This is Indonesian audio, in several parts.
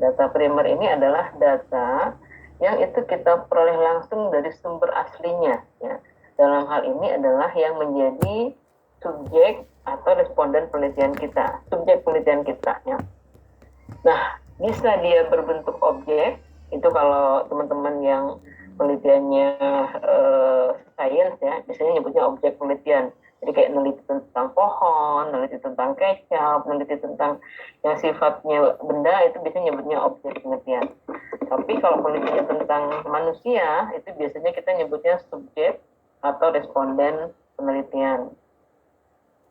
Data primer ini adalah data yang itu kita peroleh langsung dari sumber aslinya. Ya. Dalam hal ini adalah yang menjadi subjek atau responden penelitian kita, subjek penelitian kita. Ya. Nah, bisa dia berbentuk objek, itu kalau teman-teman yang penelitiannya sains ya, biasanya nyebutnya objek penelitian. Jadi kayak meneliti tentang pohon, meneliti tentang kecap, meneliti tentang yang sifatnya benda, itu biasanya nyebutnya objek penelitian. Tapi kalau penelitian tentang manusia, itu biasanya kita nyebutnya subjek atau responden penelitian.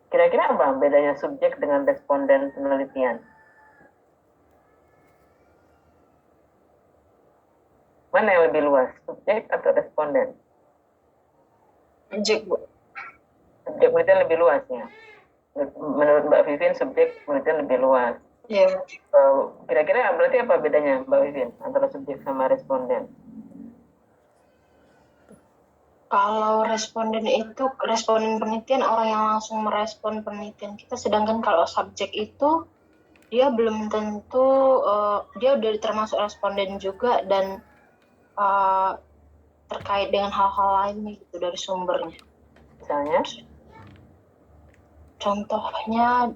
Kira-kira apa bedanya subjek dengan responden penelitian? Mana yang lebih luas, subjek atau responden? Subjek, Bu. Subjek penelitian lebih luas ya. Menurut Mbak Vivin, subjek penelitian lebih luas. Iya. Kira-kira berarti apa bedanya Mbak Vivin antara subjek sama responden? Kalau responden itu responden penelitian orang yang langsung merespon penelitian kita, sedangkan kalau subjek itu dia belum tentu dia udah termasuk responden juga dan terkait dengan hal-hal lainnya gitu dari sumbernya. Misalnya? Contohnya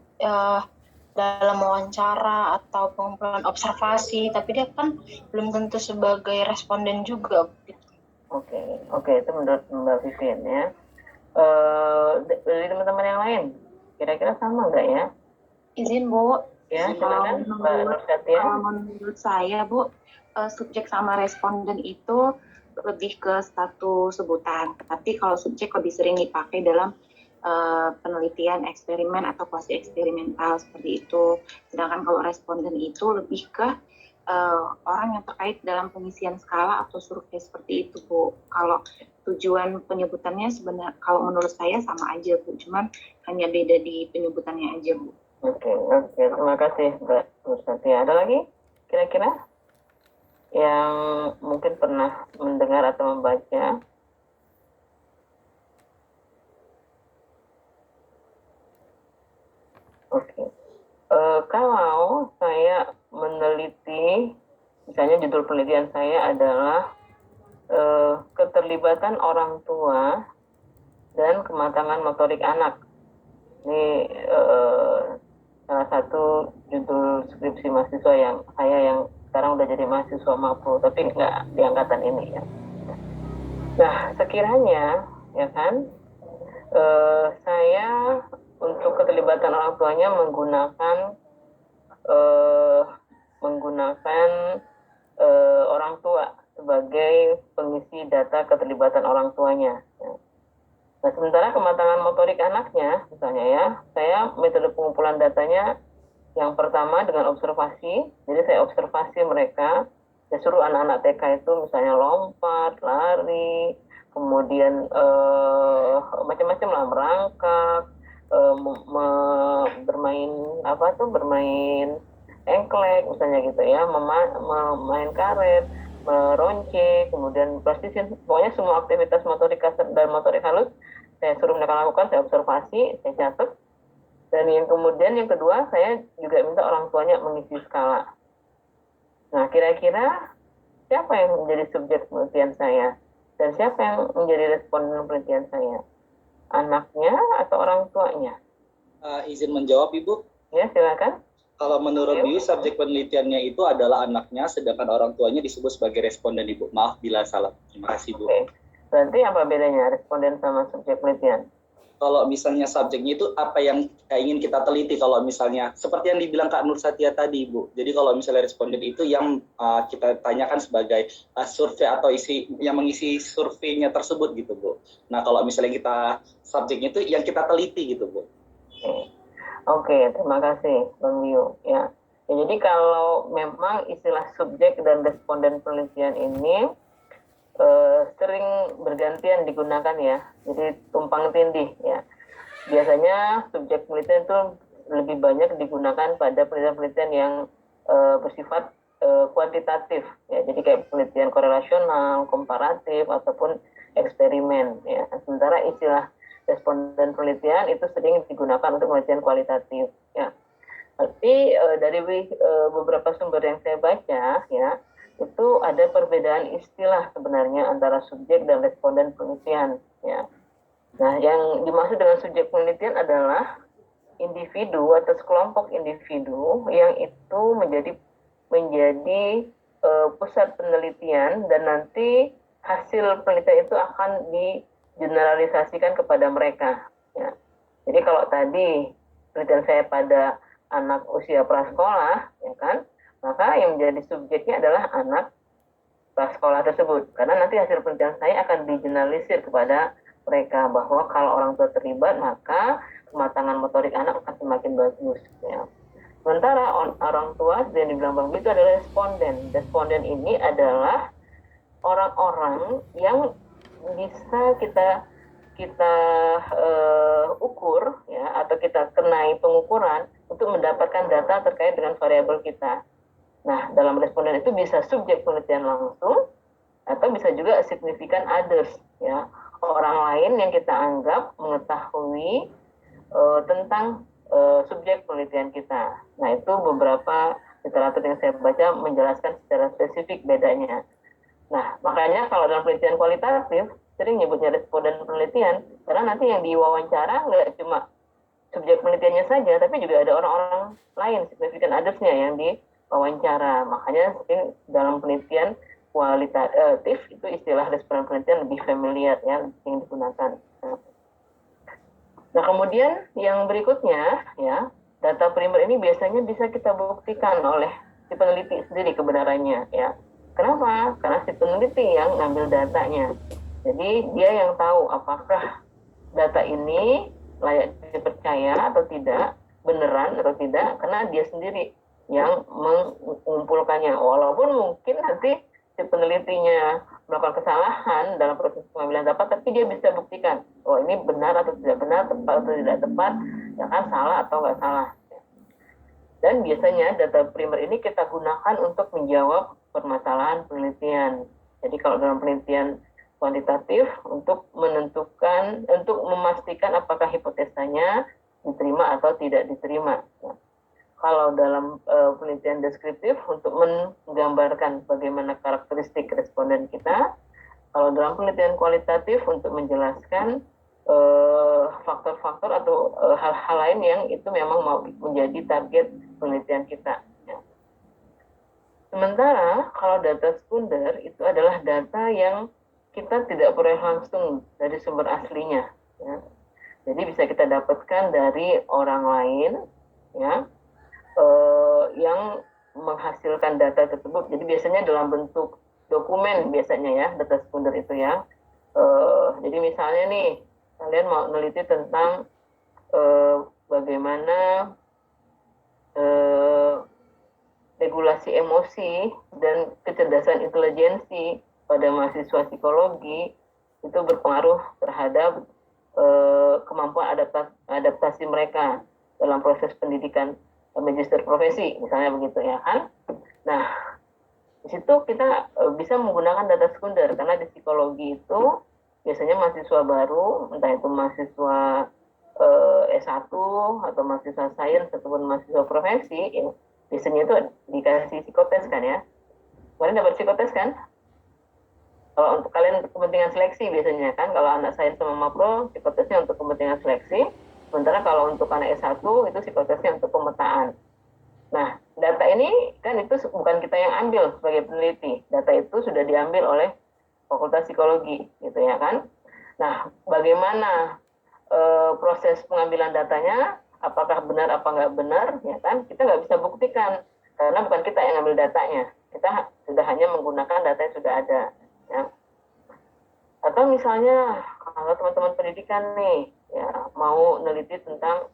dalam wawancara atau pengumpulan observasi, tapi dia kan belum tentu sebagai responden juga. Oke, itu menurut Mbak Vivin ya. Dari teman-teman yang lain, kira-kira sama nggak ya? Izin, Bu. Ya, silakan Mbak Nursatia. Kalau menurut saya, Bu, subjek sama responden itu lebih ke satu sebutan. Tapi kalau subjek lebih sering dipakai dalam penelitian eksperimen atau kuasi eksperimental seperti itu. Sedangkan kalau responden itu lebih ke orang yang terkait dalam pengisian skala atau survei seperti itu, Bu. Kalau tujuan penyebutannya sebenarnya kalau menurut saya sama aja, Bu. Cuman hanya beda di penyebutannya aja, Bu. Oke, terima kasih Mbak Nursatia. Ada lagi kira-kira yang mungkin pernah mendengar atau membaca? Oke. Kalau saya meneliti, misalnya judul penelitian saya adalah keterlibatan orang tua dan kematangan motorik anak. Ini salah satu judul skripsi mahasiswa yang sekarang udah jadi mahasiswa Mapro, tapi nggak di angkatan ini ya. Nah, sekiranya ya kan, saya untuk keterlibatan orang tuanya menggunakan orang tua sebagai pengisi data keterlibatan orang tuanya. Ya. Nah, sementara kematangan motorik anaknya, misalnya ya, saya metode pengumpulan datanya yang pertama dengan observasi. Jadi saya observasi mereka, saya suruh anak-anak TK itu misalnya lompat, lari, kemudian macam-macam lah, merangkak, bermain bermain engklek misalnya gitu ya, memain karet, meronce, kemudian plastisin, pokoknya semua aktivitas motorik kasar dan motorik halus saya suruh mereka lakukan, saya observasi, saya catat. Dan yang kemudian yang kedua, saya juga minta orang tuanya mengisi skala. Nah, kira-kira siapa yang menjadi subjek penelitian saya? Dan siapa yang menjadi responden penelitian saya? Anaknya atau orang tuanya? Izin menjawab, Ibu? Ya, silakan. Kalau menurut Ibu, subjek penelitiannya itu adalah anaknya, sedangkan orang tuanya disebut sebagai responden, Ibu. Maaf bila salah. Terima kasih, Bu. Oke. Berarti apa bedanya responden sama subjek penelitian? Kalau misalnya subjeknya itu apa yang ingin kita teliti, kalau misalnya seperti yang dibilang Kak Nur Satya tadi, Bu. Jadi kalau misalnya responden itu yang kita tanyakan sebagai survei atau yang mengisi surveinya tersebut gitu, Bu. Nah, kalau misalnya kita subjeknya itu yang kita teliti gitu, Bu. Oke, terima kasih Bang Yu. Ya, jadi kalau memang istilah subjek dan responden penelitian ini sering bergantian digunakan ya, jadi tumpang tindih ya. Biasanya subjek penelitian itu lebih banyak digunakan pada penelitian-penelitian yang bersifat kuantitatif ya, jadi kayak penelitian korelasional, komparatif ataupun eksperimen ya. Sementara istilah responden penelitian itu sering digunakan untuk penelitian kualitatif ya. Tapi dari beberapa sumber yang saya baca ya, itu ada perbedaan istilah sebenarnya antara subjek dan responden penelitian ya. Nah, yang dimaksud dengan subjek penelitian adalah individu atau sekelompok individu yang itu menjadi pusat penelitian, dan nanti hasil penelitian itu akan digeneralisasikan kepada mereka ya. Jadi kalau tadi penelitian saya pada anak usia prasekolah ya kan, maka yang menjadi subjeknya adalah anak prasekolah tersebut, karena nanti hasil penelitian saya akan digeneralisir kepada mereka, bahwa kalau orang tua terlibat maka kematangan motorik anak akan semakin bagus ya. Sementara orang tua yang dibilang Bang itu adalah responden. Responden ini adalah orang-orang yang bisa kita ukur ya, atau kita kenai pengukuran untuk mendapatkan data terkait dengan variabel kita. Nah, dalam responden itu bisa subjek penelitian langsung atau bisa juga significant others ya, orang lain yang kita anggap mengetahui tentang subjek penelitian kita. Nah, itu beberapa literatur yang saya baca menjelaskan secara spesifik bedanya. Nah, makanya kalau dalam penelitian kualitatif sering nyebutnya responden penelitian, karena nanti yang diwawancara nggak cuma subjek penelitiannya saja, tapi juga ada orang-orang lain, significant others-nya yang diwawancara. Makanya sering dalam penelitian kualitatif itu istilah responden penelitian lebih familiar ya, yang digunakan. Nah, kemudian yang berikutnya ya, data primer ini biasanya bisa kita buktikan oleh si peneliti sendiri kebenarannya ya. Kenapa? Karena si peneliti yang ngambil datanya. Jadi dia yang tahu apakah data ini layak dipercaya atau tidak, beneran atau tidak, karena dia sendiri yang mengumpulkannya. Walaupun mungkin nanti si penelitinya melakukan kesalahan dalam proses pengambilan data, tapi dia bisa buktikan, oh ini benar atau tidak benar, tepat atau tidak tepat, ya kan, salah atau nggak salah. Dan biasanya data primer ini kita gunakan untuk menjawab permasalahan penelitian. Jadi kalau dalam penelitian kuantitatif untuk menentukan, untuk memastikan apakah hipotesanya diterima atau tidak diterima. Kalau dalam penelitian deskriptif untuk menggambarkan bagaimana karakteristik responden kita. Kalau dalam penelitian kualitatif untuk menjelaskan faktor-faktor atau hal-hal lain yang itu memang mau menjadi target penelitian kita. Ya. Sementara kalau data sekunder itu adalah data yang kita tidak peroleh langsung dari sumber aslinya. Ya. Jadi bisa kita dapatkan dari orang lain, ya, yang menghasilkan data tersebut. Jadi biasanya dalam bentuk dokumen biasanya ya, data sekunder itu ya. Jadi misalnya nih, kalian mau meneliti tentang bagaimana regulasi emosi dan kecerdasan intelijensi pada mahasiswa psikologi itu berpengaruh terhadap kemampuan adaptasi mereka dalam proses pendidikan magister profesi, misalnya begitu ya kan. Nah, di situ kita bisa menggunakan data sekunder, karena di psikologi itu biasanya mahasiswa baru, entah itu mahasiswa S1 atau mahasiswa sains ataupun mahasiswa profesi, ya, biasanya itu dikasih psikotes kan ya. Kalian dapat psikotes kan? Kalau untuk kalian untuk kepentingan seleksi biasanya kan, kalau anak sains sama mapro, psikotesnya untuk kepentingan seleksi. Sementara kalau untuk anak S1 itu psikotesnya untuk pemetaan. Nah, data ini kan itu bukan kita yang ambil sebagai peneliti. Data itu sudah diambil oleh Fakultas Psikologi, gitu ya kan. Nah, bagaimana proses pengambilan datanya, apakah benar apa nggak benar, ya kan? Kita nggak bisa buktikan karena bukan kita yang ambil datanya. Kita sudah hanya menggunakan data yang sudah ada. Ya. Atau misalnya kalau teman-teman pendidikan nih, ya, mau neliti tentang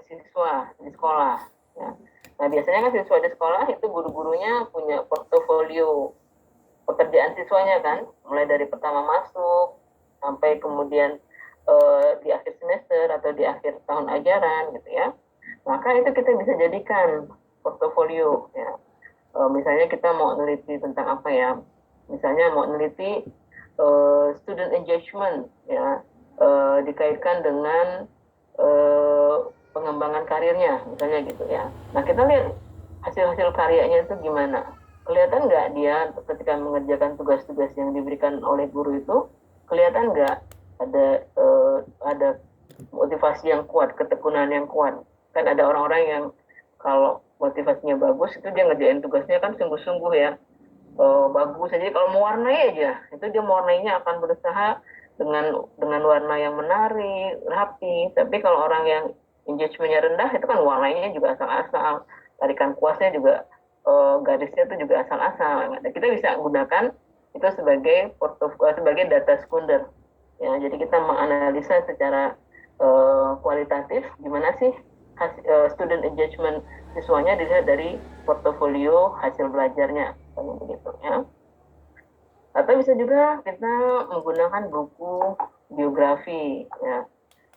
siswa di sekolah. Ya. Nah, biasanya kan siswa di sekolah itu guru-gurunya punya portofolio pekerjaan siswanya kan, mulai dari pertama masuk sampai kemudian di akhir semester atau di akhir tahun ajaran gitu ya. Maka itu kita bisa jadikan portofolio ya. Misalnya kita mau neliti tentang apa ya? Misalnya mau neliti student engagement ya, dikaitkan dengan pengembangan karirnya, misalnya gitu ya. Nah, kita lihat hasil-hasil karyanya itu gimana. Kelihatan nggak dia ketika mengerjakan tugas-tugas yang diberikan oleh guru itu, kelihatan nggak ada motivasi yang kuat, ketekunan yang kuat. Kan ada orang-orang yang kalau motivasinya bagus itu dia ngerjain tugasnya kan sungguh-sungguh ya, bagus aja. Kalau mewarnai aja, itu dia mewarnainya akan berusaha dengan warna yang menarik, rapi. Tapi kalau orang yang engagementnya rendah, itu kan warnanya juga asal-asal, tarikan kuasnya juga garisnya itu juga asal-asal. Nah, kita bisa gunakan itu sebagai data sekunder. Ya, jadi kita menganalisa secara kualitatif gimana sih student engagement siswanya dilihat dari portofolio hasil belajarnya, begitu ya. Atau bisa juga kita menggunakan buku biografi ya.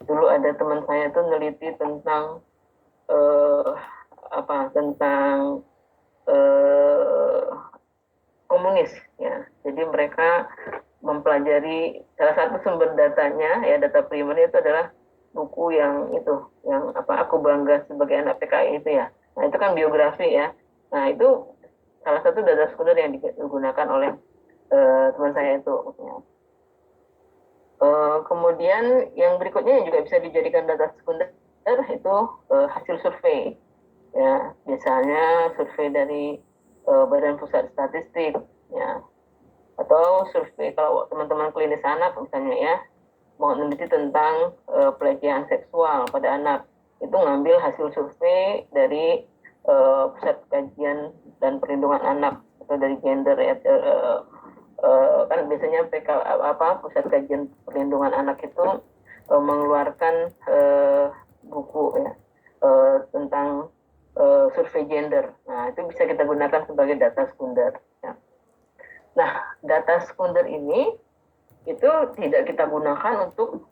Dulu ada teman saya tuh neliti tentang tentang komunis ya. Jadi mereka mempelajari, salah satu sumber datanya ya, data primernya itu adalah buku yang Aku Bangga Sebagai Anak PKI itu ya. Nah, itu kan biografi ya. Nah, itu salah satu data sekunder yang digunakan oleh teman saya itu ya. Kemudian yang berikutnya yang juga bisa dijadikan data sekunder itu hasil survei ya. Biasanya survei dari Badan Pusat Statistik ya, atau survei kalau teman-teman klinis anak misalnya ya, mau meneliti tentang pelecehan seksual pada anak, itu ngambil hasil survei dari Pusat Kajian dan Perlindungan Anak atau dari gender ya. Kan biasanya Pusat Kajian Perlindungan Anak itu mengeluarkan buku ya tentang survei gender. Nah, itu bisa kita gunakan sebagai data sekunder ya. Nah, data sekunder ini itu tidak kita gunakan untuk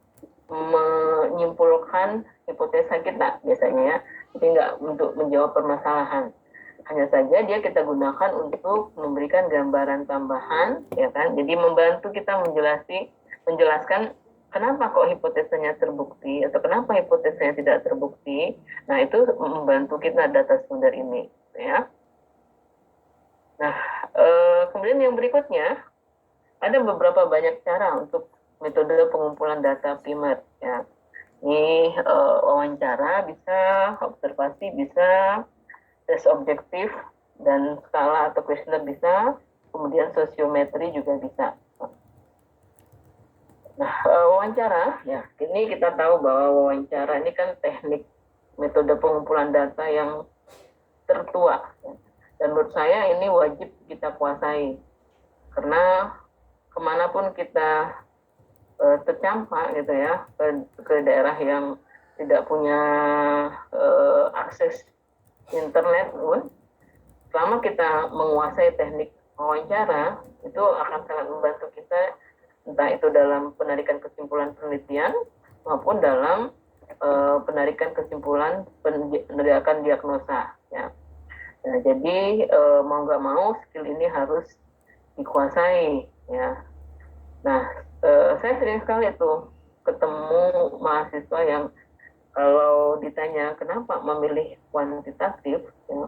menyimpulkan hipotesa kita biasanya ya, jadi nggak untuk menjawab permasalahan. Hanya saja dia kita gunakan untuk memberikan gambaran tambahan, ya kan? Jadi membantu kita menjelaskan kenapa kok hipotesanya terbukti atau kenapa hipotesanya tidak terbukti. Nah, itu membantu kita data sekunder ini, ya. Nah, kemudian yang berikutnya ada beberapa banyak cara untuk metode pengumpulan data primer, ya. Ini wawancara bisa, observasi bisa, tes objektif dan skala atau kuesioner bisa, kemudian sosiometri juga bisa. Nah, wawancara, ya, ini kita tahu bahwa wawancara ini kan teknik metode pengumpulan data yang tertua, ya. Dan menurut saya ini wajib kita kuasai, karena kemanapun kita tercampak gitu ya, ke daerah yang tidak punya akses internet pun, selama kita menguasai teknik wawancara, itu akan sangat membantu kita, entah itu dalam penarikan kesimpulan penelitian maupun dalam penarikan kesimpulan peneriakan diagnosa ya. Nah, jadi mau nggak mau skill ini harus dikuasai ya. Nah, saya sering sekali tuh ketemu mahasiswa yang kalau ditanya kenapa memilih kuantitatif ya,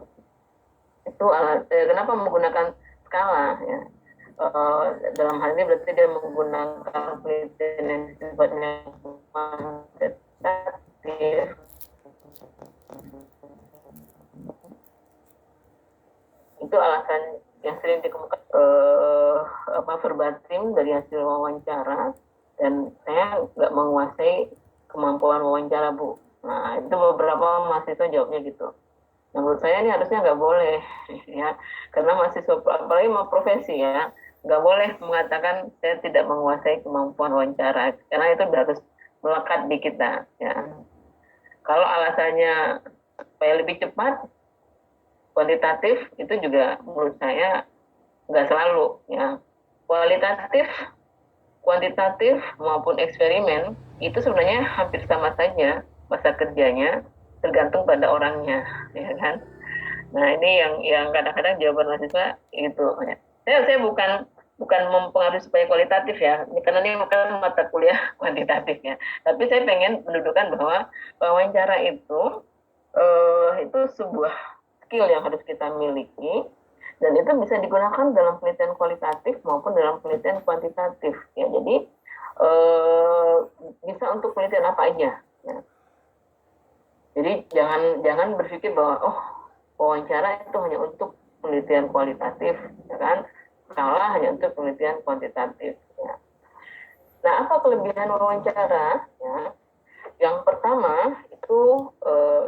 itu kenapa menggunakan skala ya, dalam hal ini berarti dia menggunakan penelitian yang sifatnya kuantitatif. Itu alasan yang sering dikemukakan verbatim dari hasil wawancara, dan saya nggak menguasai kemampuan wawancara, Bu. Nah, itu beberapa mahasiswa jawabnya gitu. Nah, menurut saya ini harusnya nggak boleh ya, karena mahasiswa apalagi mau profesi ya, nggak boleh mengatakan saya tidak menguasai kemampuan wawancara, karena itu harus melekat di kita ya. Kalau alasannya supaya lebih cepat, kuantitatif itu juga menurut saya nggak selalu ya. Kuantitatif maupun eksperimen itu sebenarnya hampir sama saja masa kerjanya, tergantung pada orangnya ya kan. Nah, ini yang kadang-kadang jawaban mahasiswa itu ya. Saya bukan mempengaruhi supaya kualitatif ya, karena ini bukan mata kuliah kuantitatif ya. Tapi saya pengen mendudukan bahwa wawancara itu sebuah skill yang harus kita miliki, dan itu bisa digunakan dalam penelitian kualitatif maupun dalam penelitian kuantitatif ya. Jadi bisa untuk penelitian apa aja ya. Jadi jangan berpikir bahwa wawancara itu hanya untuk penelitian kualitatif ya kan, skala hanya untuk penelitian kuantitatif ya. Nah, apa kelebihan wawancara ya? Yang pertama itu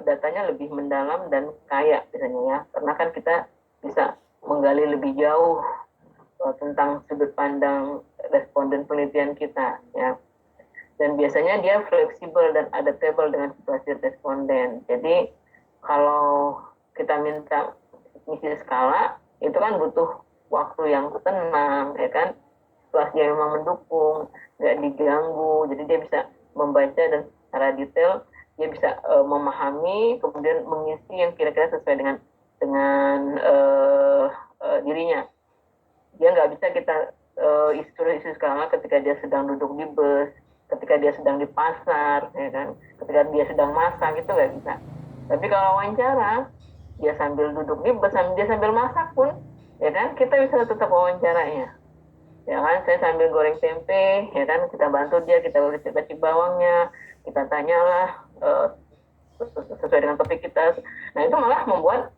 datanya lebih mendalam dan kaya biasanya ya, karena kan kita bisa menggali lebih jauh tentang sudut pandang responden penelitian kita ya. Dan biasanya dia fleksibel dan adaptable dengan situasi responden. Jadi kalau kita minta ngisi skala itu kan butuh waktu yang tenang ya kan, situasi yang memang mendukung, nggak diganggu, jadi dia bisa membaca dan secara detail dia bisa memahami, kemudian mengisi yang kira-kira sesuai dengan dirinya. Dia nggak bisa kita isi skala ketika dia sedang duduk di bus, ketika dia sedang di pasar, ya kan, ketika dia sedang masak, itu nggak bisa. Tapi kalau wawancara, dia sambil duduk di bus, dia sambil masak pun, ya kan, kita bisa tetap wawancaranya. Ya kan, saya sambil goreng tempe, ya kan, kita bantu dia, kita kasih bawangnya, kita tanyalah sesuai dengan topik kita. Nah, itu malah membuat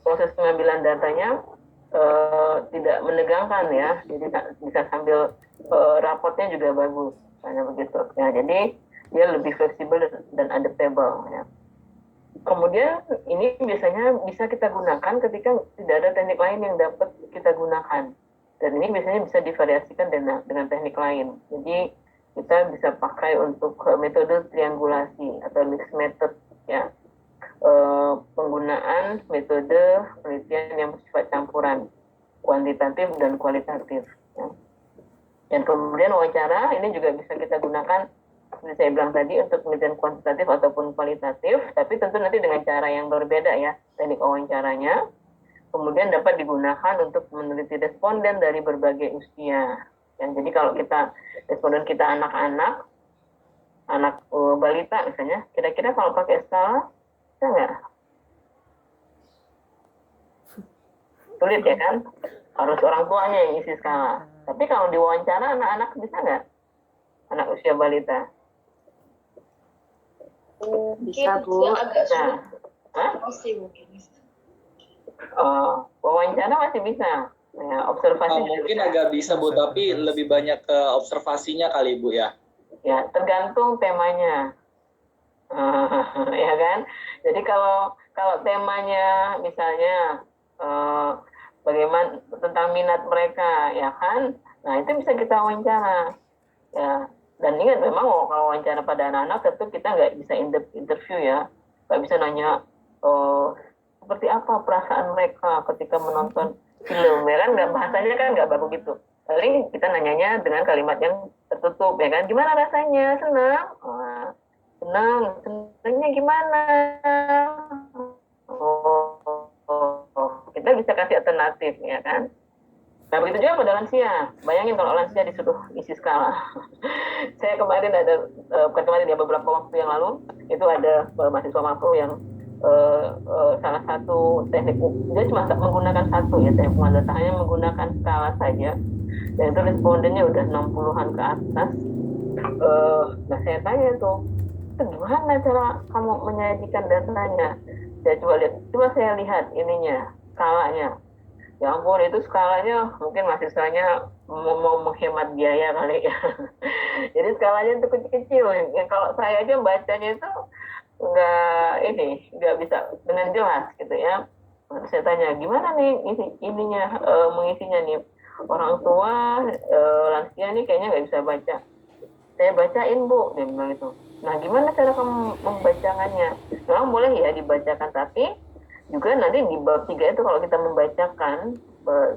proses pengambilan datanya tidak menegangkan ya, jadi bisa sambil rapotnya juga bagus, hanya begitu. Ya, jadi dia lebih fleksibel dan adaptable. Ya. Kemudian ini biasanya bisa kita gunakan ketika tidak ada teknik lain yang dapat kita gunakan, dan ini biasanya bisa divariasikan dengan teknik lain. Jadi kita bisa pakai untuk metode triangulasi atau mixed method ya. Penggunaan metode penelitian yang bersifat campuran kuantitatif dan kualitatif ya. Dan kemudian wawancara ini juga bisa kita gunakan seperti saya bilang tadi untuk penelitian kuantitatif ataupun kualitatif, tapi tentu nanti dengan cara yang berbeda ya teknik wawancaranya. Kemudian dapat digunakan untuk meneliti responden dari berbagai usia. Dan jadi kalau responden kita anak-anak, anak balita misalnya, kira-kira kalau pakai skala bisa nggak? Sulit ya kan? Harus orang tuanya yang isi skala. Tapi kalau diwawancara anak-anak bisa nggak? Anak usia balita? Bisa, Bu. Agak sulit. Masih mungkin. Wawancara masih bisa. Ya, observasi mungkin bisa. Agak bisa, Bu, tapi lebih banyak ke observasinya kali, Bu ya. Ya, tergantung temanya. Ya kan? Jadi kalau temanya misalnya bagaimana tentang minat mereka, ya kan? Nah, itu bisa kita wawancara. Ya, dan ingat memang kalau wawancara pada anak-anak tentu kita nggak bisa interview ya, nggak bisa nanya seperti apa perasaan mereka ketika menonton film, ya kan? Nggak, bahasanya kan nggak baku gitu. Paling kita nanyanya dengan kalimat yang tertutup, ya kan? Gimana rasanya? Senang? Senangnya gimana? Kita bisa kasih alternatif, ya kan? Nah, begitu juga pada lansia. Bayangin kalau lansia disuruh isi skala. Saya kemarin bukan kemarin ya, beberapa waktu yang lalu, itu ada mahasiswa makro yang salah satu teknik, dia cuma menggunakan satu ya, teknik pengamatan, hanya menggunakan skala saja. Dan itu respondennya udah 60-an ke atas. Nah, saya tanya tuh, gimana cara kamu menyajikan datanya? Coba saya lihat ininya, skalanya. Ya ampun, itu skalanya mungkin mahasiswanya mau menghemat biaya kali ya. Jadi skalanya itu kecil-kecil. Yang kalau saya aja bacanya itu nggak bisa dengan jelas gitu ya. Saya tanya, gimana nih ininya mengisinya nih? Orang tua lansia nih kayaknya nggak bisa baca. Saya bacain, Bu, dia bilang itu. Nah, gimana cara kamu membacakannya? Memang boleh ya dibacakan, tapi juga nanti di bab 3 itu kalau kita membacakan,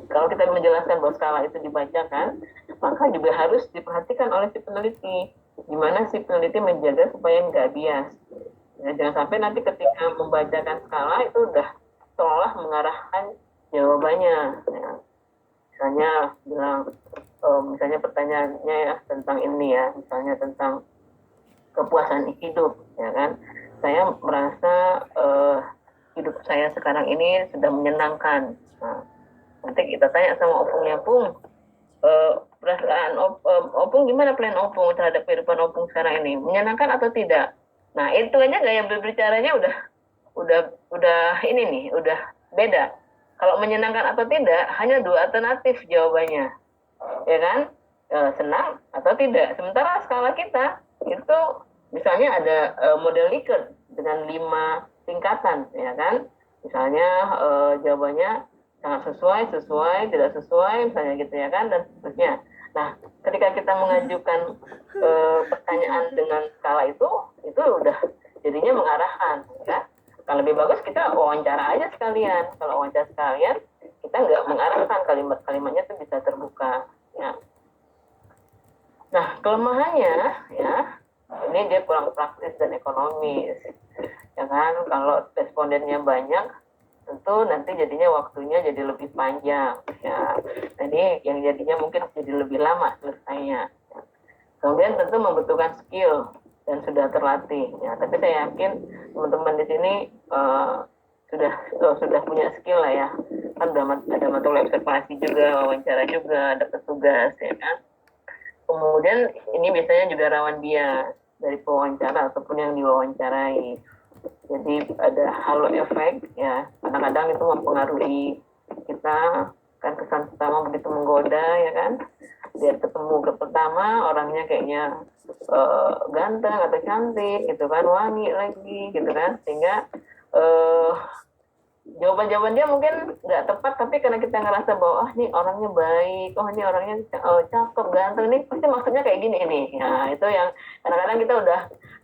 kalau kita menjelaskan bahwa skala itu dibacakan, maka juga harus diperhatikan oleh si peneliti. Gimana si peneliti menjaga supaya nggak bias. Ya, jangan sampai nanti ketika membacakan skala itu udah seolah mengarahkan jawabannya. Ya. Misalnya bilang, misalnya pertanyaannya ya tentang ini ya, misalnya tentang kepuasan hidup, ya kan? Saya merasa hidup saya sekarang ini sudah menyenangkan. Nah, nanti kita tanya sama opungnya, Pung, perasaan opung gimana, plan opung terhadap kehidupan opung sekarang ini, menyenangkan atau tidak? Nah, itu aja gaya berbicaranya udah ini nih, udah beda. Kalau menyenangkan atau tidak, hanya dua alternatif jawabannya, ya kan? Senang atau tidak. Sementara skala kita itu misalnya ada model Likert dengan 5 tingkatan, ya kan? Misalnya jawabannya sangat sesuai, tidak sesuai, misalnya gitu ya kan, dan seterusnya. Nah, ketika kita mengajukan pertanyaan dengan skala itu udah jadinya mengarahkan, ya. Kalau lebih bagus kita wawancara aja sekalian. Kalau wawancara sekalian, kita nggak mengarahkan, kalimat-kalimatnya itu bisa terbuka, ya. Nah, kelemahannya, ya, ini dia kurang praktis dan ekonomis, ya kan? Kalau respondennya banyak, tentu nanti jadinya waktunya jadi lebih panjang, ya. Nah, ini yang jadinya mungkin jadi lebih lama selesainya. Kemudian tentu membutuhkan skill dan sudah terlatih, ya. Tapi saya yakin teman-teman di sini sudah punya skill lah ya. Kan ada materi observasi juga, wawancara juga, ada petugas, ya kan. Kemudian ini biasanya juga rawan bias dari pewawancara ataupun yang diwawancarai. Jadi ada halo efek, ya, kadang-kadang itu mempengaruhi kita, kan kesan pertama begitu menggoda, ya kan, dia ketemu ke pertama orangnya kayaknya ganteng atau cantik gitu kan, wangi lagi gitu kan, sehingga jawaban-jawaban dia mungkin nggak tepat, tapi karena kita ngerasa bahwa ini orangnya baik, ini orangnya cakep, ganteng, nih pasti maksudnya kayak gini ini. Nah, itu yang kadang-kadang kita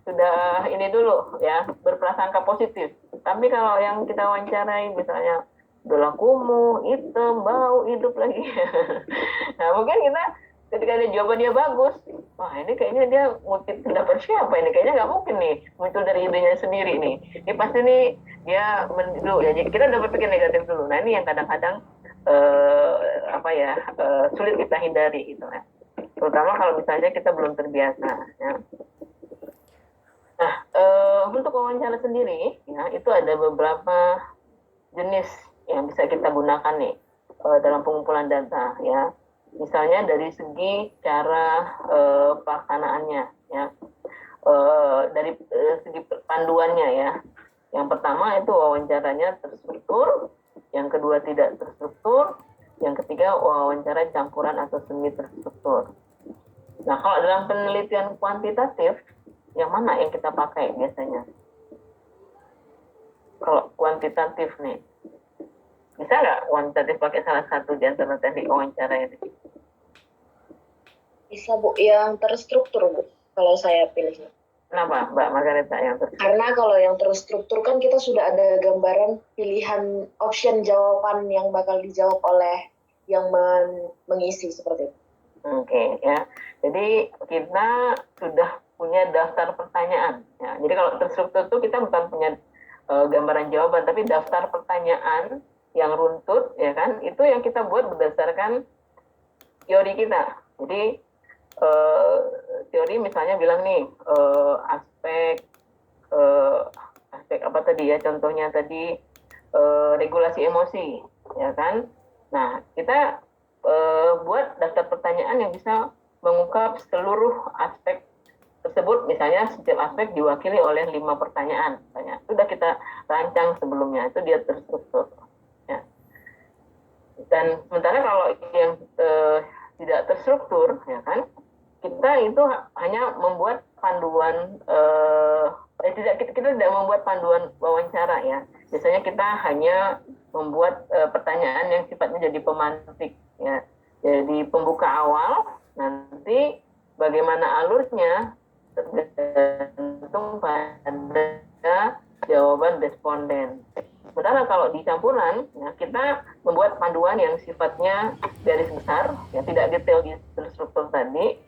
sudah ini dulu ya, berprasangka positif. Tapi kalau yang kita wawancarai misalnya udah kumuh, hitam, bau, hidup lagi. Nah, mungkin kita ketika ada jawaban dia bagus, wah ini kayaknya dia ngutip pendapat siapa ini, kayaknya nggak mungkin nih muncul dari idenya sendiri nih, ini pasti nih dia dulu ya, kita udah berpikir negatif dulu. Nah, ini yang kadang-kadang sulit kita hindari gitu ya, terutama kalau misalnya kita belum terbiasa, ya. Nah, untuk wawancara sendiri ya, itu ada beberapa jenis yang bisa kita gunakan nih dalam pengumpulan data, ya. Misalnya dari segi cara pelaksanaannya, ya, dari segi panduannya, ya. Yang pertama itu wawancaranya terstruktur, yang kedua tidak terstruktur, yang ketiga wawancara campuran atau semi terstruktur. Nah, kalau dalam penelitian kuantitatif, yang mana yang kita pakai biasanya? Kalau kuantitatif nih, bisa nggak kuantitatif pakai salah satu di antara teknik wawancara ini? Bisa Bu, yang terstruktur Bu, kalau saya pilih. Kenapa Mbak Margareta yang terstruktur? Karena kalau yang terstruktur kan kita sudah ada gambaran pilihan option jawaban yang bakal dijawab oleh yang mengisi seperti itu. Oke, ya. Jadi kita sudah punya daftar pertanyaan. Ya. Jadi kalau terstruktur itu kita bukan punya gambaran jawaban, tapi daftar pertanyaan yang runtut, ya kan? Itu yang kita buat berdasarkan teori kita. Jadi teori misalnya bilang nih aspek apa tadi ya? Contohnya tadi regulasi emosi, ya kan? Nah, kita buat daftar pertanyaan yang bisa mengungkap seluruh aspek tersebut. Misalnya setiap aspek diwakili oleh 5 pertanyaan, misalnya. Sudah kita rancang sebelumnya, itu dia terstruktur, ya. Dan sementara kalau yang tidak terstruktur, ya kan, kita itu hanya membuat panduan kita tidak membuat panduan wawancara, ya. Biasanya kita hanya membuat pertanyaan yang sifatnya jadi pemantik, ya. Jadi pembuka awal, nanti bagaimana alurnya tergantung pada jawaban responden. Sementara kalau di campuran, ya, kita membuat panduan yang sifatnya garis besar, ya, tidak detail di struktur tadi.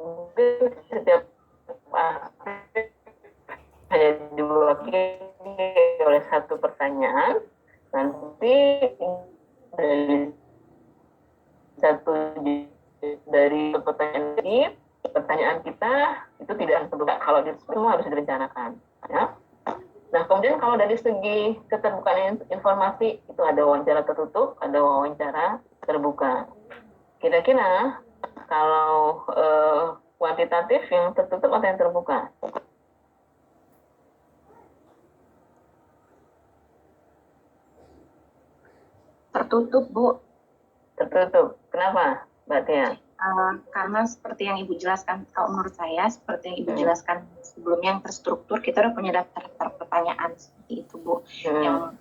Mungkin setiap aspek hanya diwakili oleh satu pertanyaan. Nah, dari satu dari pertanyaan kita itu tidak terbuka. Kalau itu semua harus direncanakan. Ya. Nah, kemudian kalau dari segi keterbukaan informasi itu ada wawancara tertutup, ada wawancara terbuka. Kira-kira kalau kuantitatif yang tertutup atau yang terbuka? Tertutup, Bu. Tertutup. Kenapa, Mbak Tia? Karena seperti yang Ibu jelaskan, kalau menurut saya, seperti yang Ibu jelaskan sebelumnya, yang terstruktur, kita udah punya daftar pertanyaan seperti itu, Bu. Yang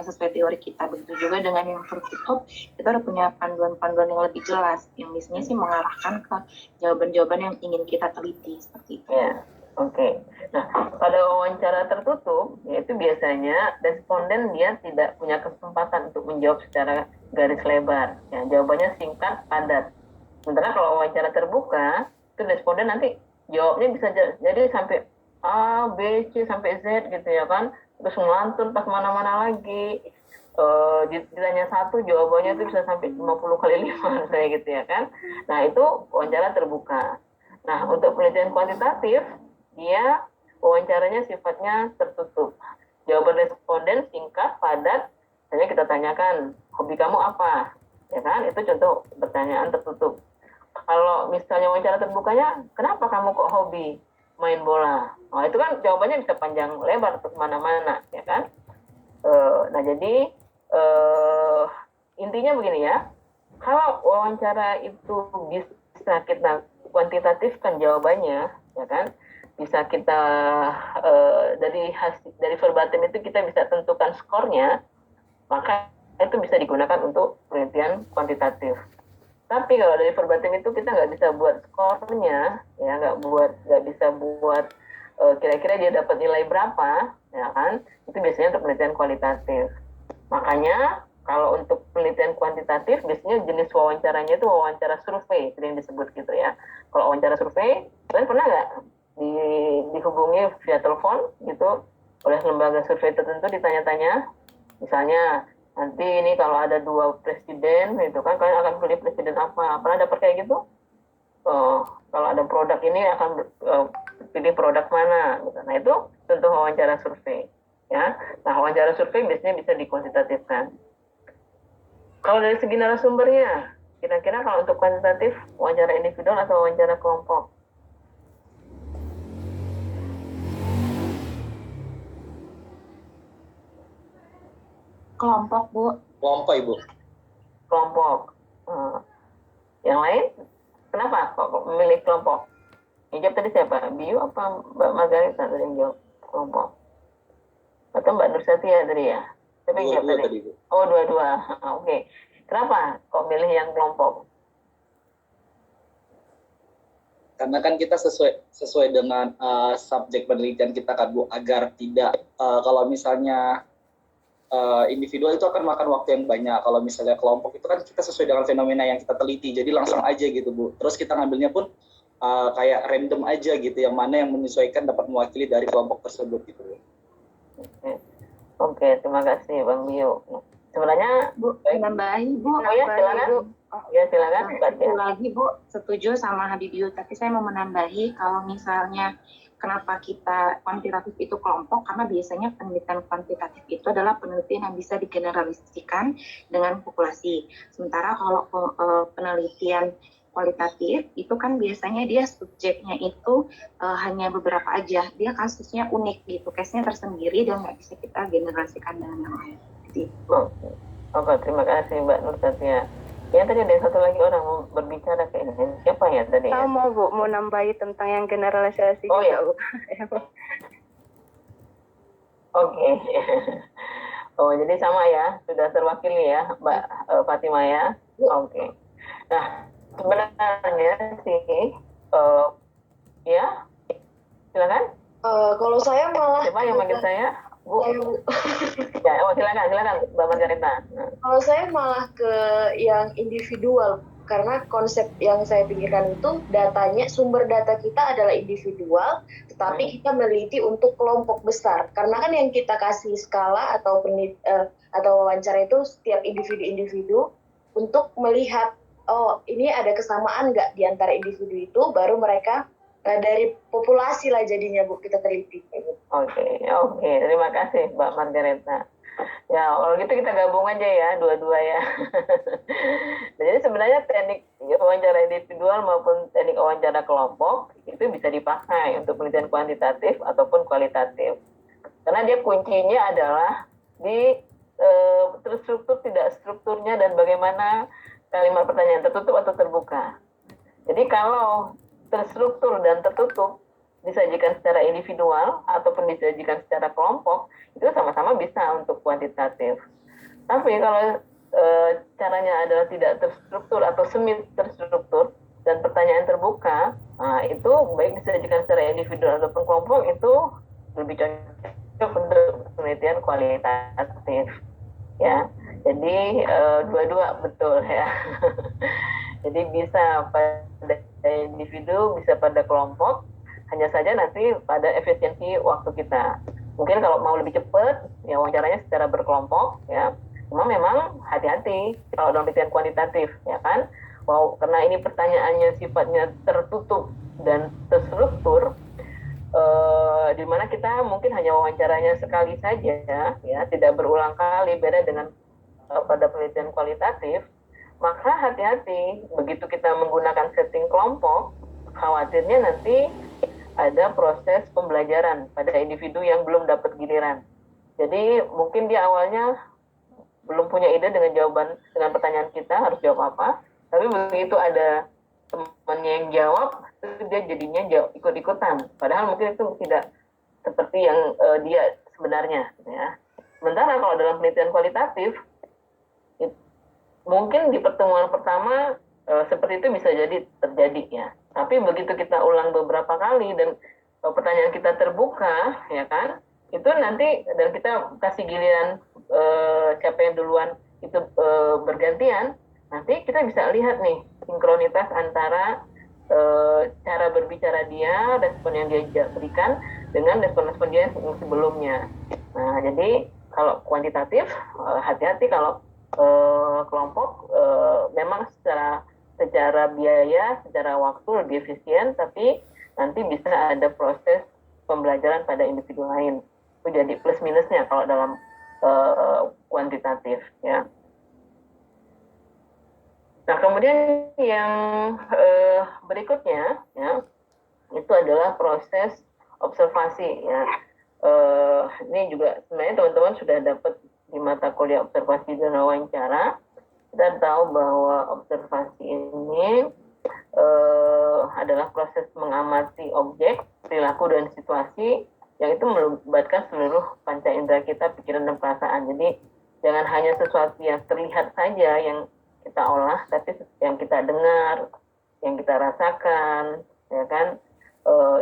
sesuai teori kita. Begitu juga dengan yang tertutup, kita udah punya panduan-panduan yang lebih jelas, yang biasanya sih mengarahkan ke jawaban-jawaban yang ingin kita teliti, seperti itu. Ya, oke. Nah, pada wawancara tertutup, yaitu biasanya responden dia tidak punya kesempatan untuk menjawab secara garis lebar. Ya, jawabannya singkat, padat. Sementara kalau wawancara terbuka, itu responden nanti jawabnya bisa jadi sampai A, B, C, sampai Z gitu ya kan. Terus ngelantun pas mana-mana lagi. Ditanya satu, jawabannya itu bisa sampai 50 kali 5 kayak gitu ya kan. Nah, itu wawancara terbuka. Nah, untuk penelitian kuantitatif, dia wawancaranya sifatnya tertutup. Jawaban responden singkat, padat. Misalnya kita tanyakan, hobi kamu apa? Ya kan, itu contoh pertanyaan tertutup. Kalau misalnya wawancara terbukanya, kenapa kamu kok hobi main bola? Nah, itu kan jawabannya bisa panjang lebar untuk kemana-mana, ya kan? Nah, jadi intinya begini ya, kalau wawancara itu bisa kita kuantitatifkan jawabannya, ya kan? Bisa kita dari verbatim itu kita bisa tentukan skornya, maka itu bisa digunakan untuk penelitian kuantitatif. Tapi kalau dari verbatim itu kita nggak bisa buat skornya, ya nggak bisa buat kira-kira dia dapat nilai berapa, ya kan? Itu biasanya untuk penelitian kualitatif. Makanya kalau untuk penelitian kuantitatif biasanya jenis wawancaranya itu wawancara survei, sering disebut gitu ya. Kalau wawancara survei, kalian pernah nggak dihubungi via telepon gitu oleh lembaga survei tertentu ditanya-tanya, misalnya nanti ini kalau ada 2 presiden gitu kan, kalian akan pilih presiden apa? Pernah dapat kayak gitu? Kalau ada produk ini akan pilih produk mana? Gitu. Nah, itu contoh wawancara survei. Ya, nah wawancara survei biasanya bisa dikuantitatifkan. Kalau dari segi narasumbernya, kira-kira kalau untuk kuantitatif, wawancara individual atau wawancara kelompok? Kelompok, Bu. Kelompok, Ibu. Kelompok. Yang lain? Kenapa kok memilih kelompok? Yang jawab tadi siapa? Biu apa Mbak Margarita tadi yang jawab kelompok? Atau Mbak Nursatia tadi ya? Siapa yang jawab tadi? Bu. Oh, dua-dua. Oke. Kenapa kok milih yang kelompok? Karena kan kita sesuai dengan subjek penelitian kita kan, Bu, agar tidak kalau misalnya individual itu akan makan waktu yang banyak. Kalau misalnya kelompok itu kan kita sesuai dengan fenomena yang kita teliti, jadi langsung aja gitu, Bu. Terus kita ngambilnya pun kayak random aja gitu, yang mana yang menyesuaikan dapat mewakili dari kelompok tersebut gitu, Bu. Oke, terima kasih Bang Bio. Sebenarnya Bu, menambahi, Bu. Oh ya, silakan. Bu. Ya, silakan. Satu lagi, Bu, setuju sama Habib Yu, tapi saya mau menambahi kalau misalnya kenapa kita kuantitatif itu kelompok, karena biasanya penelitian kuantitatif itu adalah penelitian yang bisa digeneralisasikan dengan populasi. Sementara kalau penelitian kualitatif itu kan biasanya dia subjeknya itu hanya beberapa aja, dia kasusnya unik gitu, case-nya tersendiri dan nggak bisa kita generalisasikan dengan yang lain. Oke, terima kasih Mbak Nursatia. Ya, tadi ada satu lagi orang mau berbicara kayak ini. Siapa ya tadi? Saya mau Bu, mau nambahi tentang yang generalisasi Oh, juga, ya. Bu. Oke. Oh, jadi sama ya, sudah terwakili ya Mbak Fatima ya. Oke. Nah, sebenarnya sih, ya, silakan. Kalau saya malah Siapa yang manggil saya? Bu. saya, Bu. Ya, silakan Mbak Margarita. Kalau saya malah ke yang individual, karena konsep yang saya pikirkan itu sumber data kita adalah individual, tetapi kita meneliti untuk kelompok besar. Karena kan yang kita kasih skala atau wawancara itu setiap individu-individu untuk melihat, oh ini ada kesamaan nggak di antara individu itu, baru mereka dari populasi lah jadinya Bu kita teliti. Oke, terima kasih Mbak Margareta. Ya, kalau gitu kita gabung aja ya, dua-dua ya. Jadi sebenarnya teknik wawancara individual maupun teknik wawancara kelompok itu bisa dipakai untuk penelitian kuantitatif ataupun kualitatif. Karena dia kuncinya adalah di terstruktur tidak strukturnya dan bagaimana kalimat pertanyaan tertutup atau terbuka. Jadi kalau terstruktur dan tertutup disajikan secara individual ataupun disajikan secara kelompok, itu sama-sama bisa untuk kuantitatif. Tapi kalau caranya adalah tidak terstruktur atau semi terstruktur dan pertanyaan terbuka, itu baik disajikan secara individual ataupun kelompok, itu lebih cocok untuk penelitian kualitatif. Ya, jadi dua-dua betul ya. Jadi bisa pada individu, bisa pada kelompok. Hanya saja nanti pada efisiensi waktu kita. Mungkin kalau mau lebih cepat, ya wawancaranya secara berkelompok, ya. Cuma memang hati-hati kalau dalam penelitian kuantitatif, ya kan. Wow, karena ini pertanyaannya sifatnya tertutup dan terstruktur, di mana kita mungkin hanya wawancaranya sekali saja, ya, tidak berulang kali, beda dengan pada penelitian kualitatif. Maka hati-hati begitu kita menggunakan setting kelompok, khawatirnya nanti ada proses pembelajaran pada individu yang belum dapat giliran. Jadi mungkin dia awalnya belum punya ide dengan dengan pertanyaan kita harus jawab apa, tapi begitu ada temannya yang jawab, dia jadinya ikut-ikutan. Padahal mungkin itu tidak seperti yang dia sebenarnya. Ya. Sementara kalau dalam penelitian kualitatif, mungkin di pertemuan pertama seperti itu bisa jadi terjadi ya. Tapi begitu kita ulang beberapa kali dan pertanyaan kita terbuka, ya kan, itu nanti dan kita kasih giliran siapa yang duluan itu bergantian, nanti kita bisa lihat nih sinkronitas antara cara berbicara dia, respon yang dia berikan dengan respon-respon dia yang sebelumnya. Nah, jadi kalau kuantitatif hati-hati, kalau kelompok memang secara biaya, secara waktu lebih efisien, tapi nanti bisa ada proses pembelajaran pada individu lain. Itu jadi plus minusnya kalau dalam kuantitatif, ya. Nah, kemudian yang berikutnya, ya, itu adalah proses observasi, ya. Ini juga sebenarnya teman-teman sudah dapat di mata kuliah observasi dan wawancara. Kita tahu bahwa observasi ini adalah proses mengamati objek, perilaku, dan situasi yang itu melibatkan seluruh panca indera kita, pikiran, dan perasaan. Jadi jangan hanya sesuatu yang terlihat saja yang kita olah, tapi yang kita dengar, yang kita rasakan, ya kan,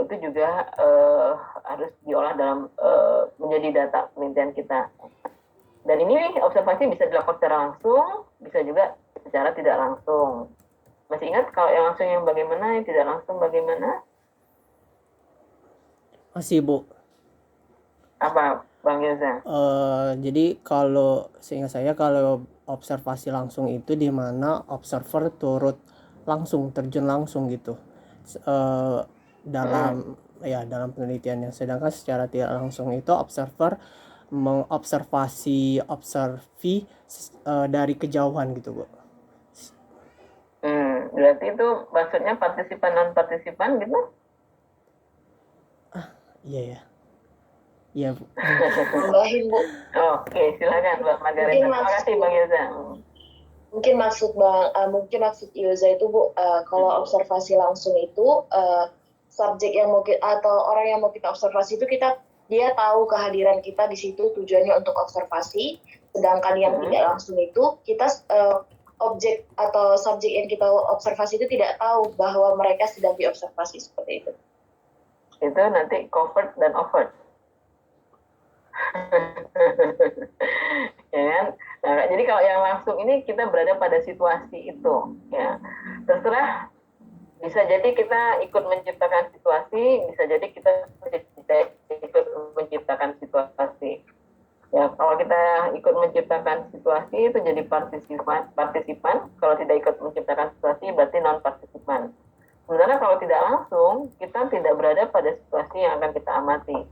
itu juga harus diolah dalam menjadi data penelitian kita. Dan ini observasi bisa dilakukan secara langsung, bisa juga secara tidak langsung. Masih ingat kalau yang langsung yang bagaimana, yang tidak langsung bagaimana? Masih, Bu. Apa, Bang Yoza? Jadi kalau seingat saya, kalau observasi langsung itu di mana observer turut langsung, terjun langsung gitu dalam penelitiannya. Sedangkan secara tidak langsung itu observer mengobservasi dari kejauhan gitu, Bu. Berarti itu maksudnya partisipan non partisipan gitu? Iya ya. Iya, Bu. Tambahin, Bu. Oke, silakan Mbak Margareta. Terima kasih Bang Yoza. Mungkin maksud Yoza itu, Bu, kalau observasi langsung itu subjek yang mau atau orang yang mau kita observasi itu dia tahu kehadiran kita di situ, tujuannya untuk observasi. Sedangkan yang tidak langsung itu kita objek atau subjek yang kita observasi itu tidak tahu bahwa mereka sedang diobservasi, seperti itu. Itu nanti covert dan overt. Ya kan? Nah, jadi kalau yang langsung ini kita berada pada situasi itu, ya. terserah, bisa jadi kita ikut menciptakan situasi, bisa jadi kita tidak ikut menciptakan situasi. Ya, kalau kita ikut menciptakan situasi itu jadi partisipan. Kalau tidak ikut menciptakan situasi berarti non partisipan. Sebenarnya kalau tidak langsung, kita tidak berada pada situasi yang akan kita amati.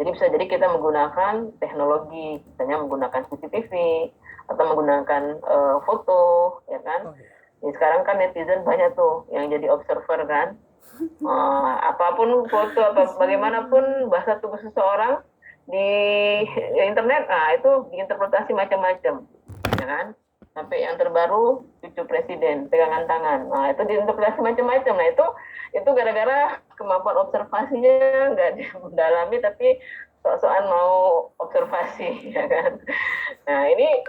Jadi bisa jadi kita menggunakan teknologi, misalnya menggunakan CCTV atau menggunakan foto, ya kan? Jadi sekarang kan netizen banyak tuh yang jadi observer kan. Apapun foto apa bagaimanapun bahasa tubuh seseorang di internet, itu diinterpretasi macam-macam, ya kan? Sampai yang terbaru cucu presiden pegangan tangan, itu diinterpretasi macam-macam. Nah itu gara-gara kemampuan observasinya nggak didalami, tapi soal mau observasi, ya kan? Nah ini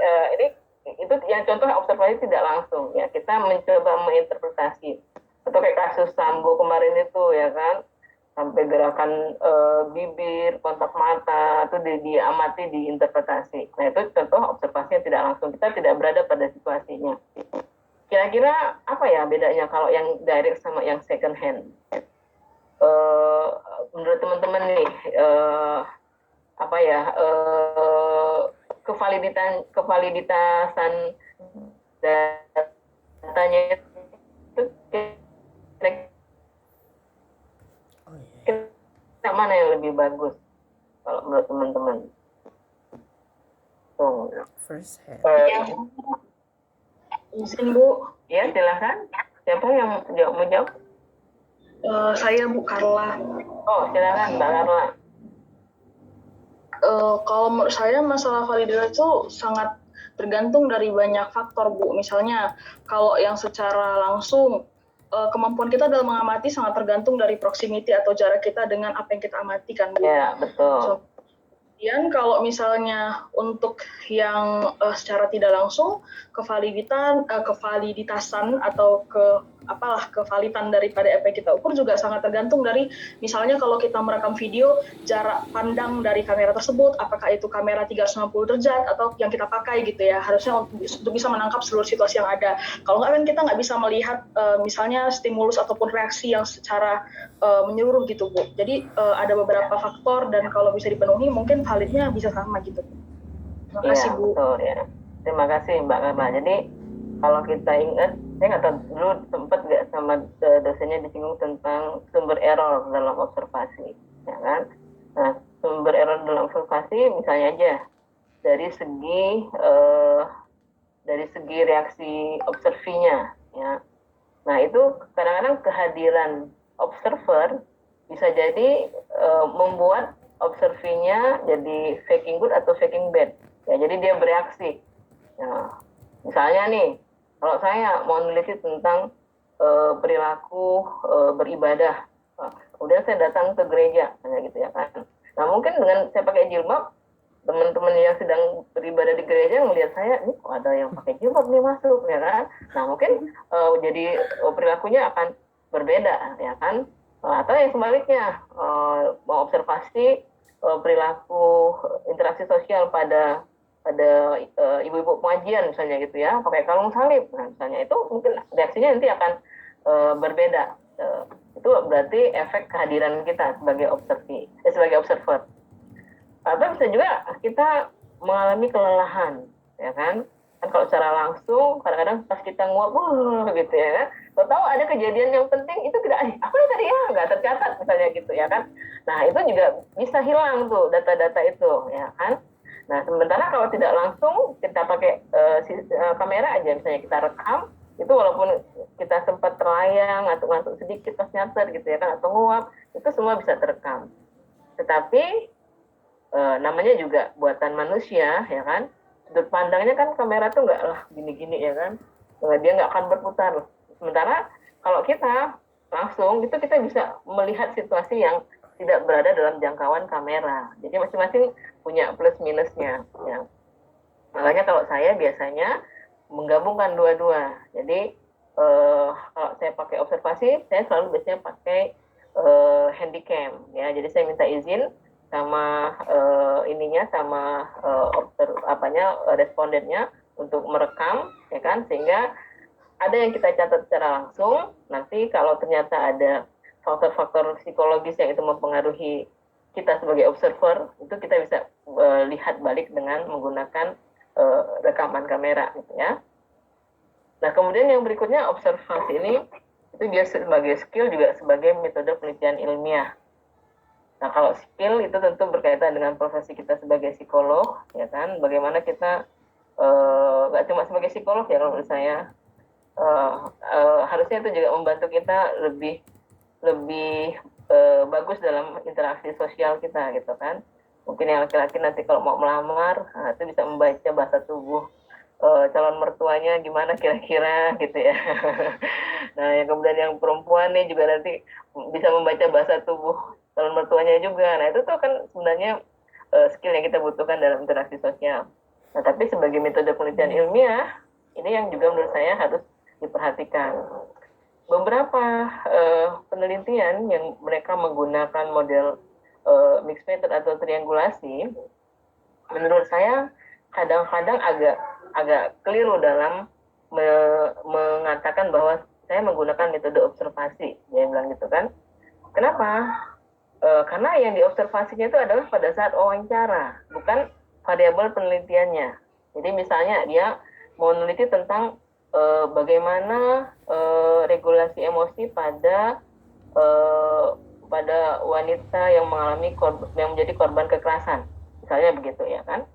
itu yang contoh observasi tidak langsung, ya kita mencoba menginterpretasi. Atau kayak kasus Sambo kemarin itu, ya kan, sampai gerakan bibir, kontak mata itu diamati, diinterpretasi. Nah itu contoh observasi yang tidak langsung, kita tidak berada pada situasinya. Kira-kira apa ya bedanya kalau yang direct sama yang second hand? Menurut teman-teman nih, kevaliditasan datanya itu kira-kira mana yang lebih bagus kalau menurut teman-teman? First hand. Izin Bu. Ya silakan. Siapa yang mau jawab? Saya Bu Carla. Oh silakan Mbak Carla. Kalau menurut saya masalah validasi itu sangat tergantung dari banyak faktor Bu. Misalnya kalau yang secara langsung kemampuan kita dalam mengamati sangat tergantung dari proximity atau jarak kita dengan apa yang kita amati kan Bu. Ya betul. Kemudian kalau misalnya untuk yang secara tidak langsung kevaliditasan atau kevalitan daripada apa yang kita ukur juga sangat tergantung dari misalnya kalau kita merekam video jarak pandang dari kamera tersebut, apakah itu kamera 360 derajat atau yang kita pakai gitu ya, harusnya untuk bisa menangkap seluruh situasi yang ada. Kalau nggak kan kita nggak bisa melihat misalnya stimulus ataupun reaksi yang secara menyeluruh gitu Bu. Jadi ada beberapa faktor dan kalau bisa dipenuhi mungkin validnya bisa sama gitu. Terima kasih Bu. Betul ya. Terima kasih Mbak Karma. Jadi kalau kita ingat, saya nggak tahu dulu sempat nggak sama dosennya disinggung tentang sumber error dalam observasi, ya kan? Nah, sumber error dalam observasi misalnya aja dari segi reaksi observinya, ya. Nah itu kadang-kadang kehadiran observer bisa jadi membuat observinya jadi faking good atau faking bad. Ya, jadi dia bereaksi. Nah, misalnya nih, kalau saya mau meneliti tentang perilaku beribadah, kemudian saya datang ke gereja, gitu ya kan. Nah mungkin dengan saya pakai jilbab, teman-teman yang sedang beribadah di gereja melihat saya, nih kok ada yang pakai jilbab nih masuk, ya kan. Nah mungkin jadi perilakunya akan berbeda, ya kan. Atau yang sebaliknya, mau observasi perilaku interaksi sosial pada ibu-ibu pengajian misalnya gitu ya, pakai kalung salib, nah misalnya itu mungkin reaksinya nanti akan berbeda. Itu berarti efek kehadiran kita sebagai observer. Atau bisa juga kita mengalami kelelahan, ya kan? Kan kalau secara langsung kadang-kadang pas kita nguap gitu ya kan, tahu ada kejadian yang penting itu tidak, apa nih tadi ya nggak tercatat misalnya gitu ya kan. Nah itu juga bisa hilang tuh data-data itu, ya kan. Nah sementara kalau tidak langsung kita pakai kamera aja misalnya kita rekam, itu walaupun kita sempat terlayang atau ngantuk sedikit pas nyatet gitu ya kan, atau nguap, itu semua bisa terekam. Tetapi namanya juga buatan manusia, ya kan. Sudut pandangnya kan kamera tuh nggak lah gini-gini, ya kan. Dia nggak akan berputar. Sementara kalau kita langsung itu kita bisa melihat situasi yang tidak berada dalam jangkauan kamera. Jadi masing-masing punya plus minusnya, ya. Makanya kalau saya biasanya menggabungkan dua-dua. Jadi kalau saya pakai observasi, saya selalu biasanya pakai handycam, ya. Jadi saya minta izin sama respondennya untuk merekam, ya kan, sehingga ada yang kita catat secara langsung, nanti kalau ternyata ada faktor-faktor psikologis yang itu mempengaruhi kita sebagai observer, itu kita bisa lihat balik dengan menggunakan rekaman kamera gitu ya. Nah, kemudian yang berikutnya observasi ini itu dia sebagai skill juga sebagai metode penelitian ilmiah. Nah, kalau skill itu tentu berkaitan dengan profesi kita sebagai psikolog, ya kan? Bagaimana kita nggak cuma sebagai psikolog ya, kalau menurut saya harusnya itu juga membantu kita lebih bagus dalam interaksi sosial kita gitu kan. Mungkin yang laki-laki nanti kalau mau melamar, itu bisa membaca bahasa tubuh calon mertuanya gimana kira-kira gitu ya. Nah, yang kemudian yang perempuan nih juga nanti bisa membaca bahasa tubuh calon mertuanya juga. Nah, itu tuh kan sebenarnya skill yang kita butuhkan dalam interaksi sosial. Nah, tapi sebagai metode penelitian ilmiah, ini yang juga menurut saya harus diperhatikan. Beberapa penelitian yang mereka menggunakan model mixed method atau triangulasi, menurut saya kadang-kadang agak keliru dalam mengatakan bahwa saya menggunakan metode observasi, dia bilang gitu kan. Kenapa? Karena yang diobservasinya itu adalah pada saat wawancara, bukan variabel penelitiannya. Jadi misalnya dia mau meneliti tentang bagaimana regulasi emosi pada wanita yang yang menjadi korban kekerasan, misalnya begitu ya kan.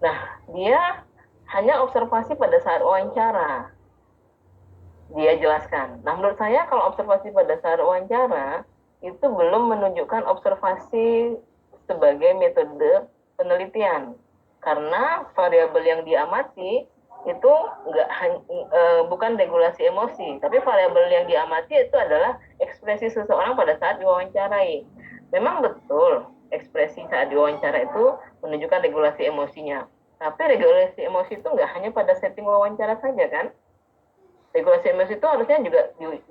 Nah, dia hanya observasi pada saat wawancara, dia jelaskan. Nah, menurut saya kalau observasi pada saat wawancara itu belum menunjukkan observasi sebagai metode penelitian, karena variabel yang diamati itu bukan regulasi emosi, tapi variabel yang diamati itu adalah ekspresi seseorang pada saat diwawancarai. Memang betul ekspresi saat diwawancara itu menunjukkan regulasi emosinya, tapi regulasi emosi itu nggak hanya pada setting wawancara saja kan. Regulasi emosi itu harusnya juga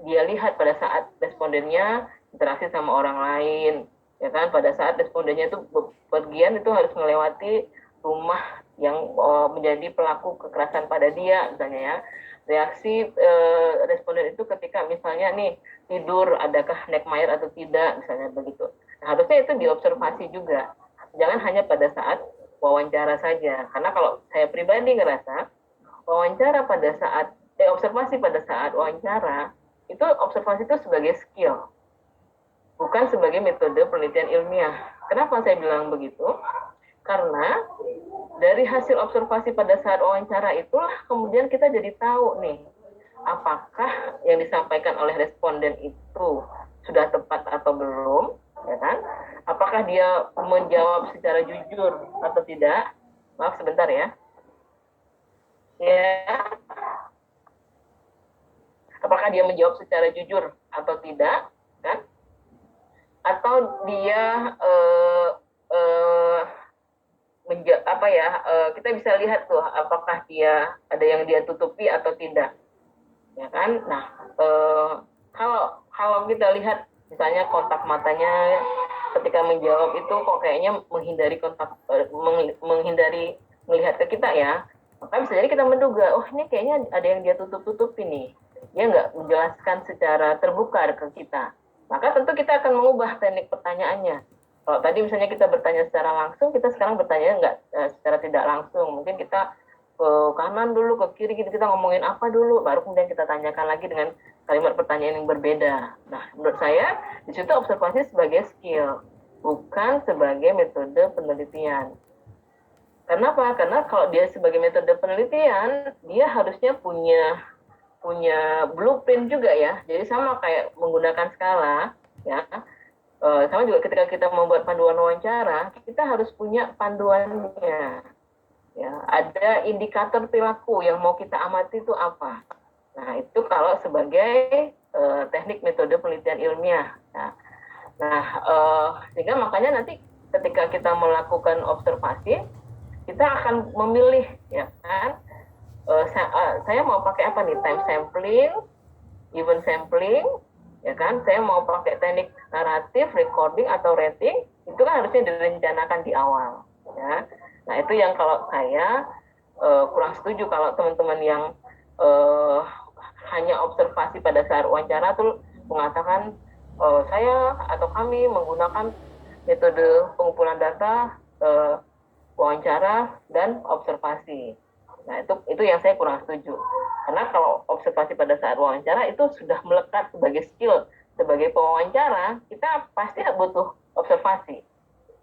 dia lihat pada saat respondennya interaksi sama orang lain, ya kan. Pada saat respondennya itu bepergian itu harus melewati rumah yang menjadi pelaku kekerasan pada dia, misalnya ya. Reaksi responden itu ketika misalnya nih tidur, adakah neckmire atau tidak, misalnya begitu. Nah, harusnya itu diobservasi juga, jangan hanya pada saat wawancara saja. Karena kalau saya pribadi ngerasa wawancara pada saat observasi pada saat wawancara itu observasi itu sebagai skill, bukan sebagai metode penelitian ilmiah. Kenapa saya bilang begitu? Karena dari hasil observasi pada saat wawancara itulah kemudian kita jadi tahu nih, apakah yang disampaikan oleh responden itu sudah tepat atau belum, ya kan? Apakah dia menjawab secara jujur atau tidak? Maaf sebentar ya. Ya. Apakah dia menjawab secara jujur atau tidak, kan? Atau dia kita bisa lihat tuh apakah dia ada yang dia tutupi atau tidak, ya kan? Nah, kalau kita lihat misalnya kontak matanya ketika menjawab itu kok kayaknya menghindari melihat ke kita ya, maka bisa jadi kita menduga, oh ini kayaknya ada yang dia tutup-tutupi nih, dia nggak menjelaskan secara terbuka ke kita. Maka tentu kita akan mengubah teknik pertanyaannya. Kalau tadi misalnya kita bertanya secara langsung, kita sekarang bertanya nggak secara tidak langsung. Mungkin kita ke kanan dulu, ke kiri, kita ngomongin apa dulu, baru kemudian kita tanyakan lagi dengan kalimat pertanyaan yang berbeda. Nah, menurut saya di situ observasi sebagai skill, bukan sebagai metode penelitian. Kenapa? Karena kalau dia sebagai metode penelitian, dia harusnya punya blueprint juga ya. Jadi sama kayak menggunakan skala, ya. Sama juga ketika kita membuat panduan wawancara, kita harus punya panduannya. Ya, ada indikator perilaku yang mau kita amati itu apa. Nah, itu kalau sebagai teknik metode penelitian ilmiah. Nah, sehingga makanya nanti ketika kita melakukan observasi, kita akan memilih, ya kan, saya mau pakai apa nih, time sampling, event sampling, ya kan, saya mau pakai teknik naratif, recording atau rating, itu kan harusnya direncanakan di awal, ya. Nah, itu yang kalau saya kurang setuju kalau teman-teman yang hanya observasi pada saat wawancara tuh mengatakan saya atau kami menggunakan metode pengumpulan data, wawancara dan observasi. Nah, itu yang saya kurang setuju. Karena kalau observasi pada saat wawancara itu sudah melekat sebagai skill. Sebagai pewawancara, kita pasti butuh observasi.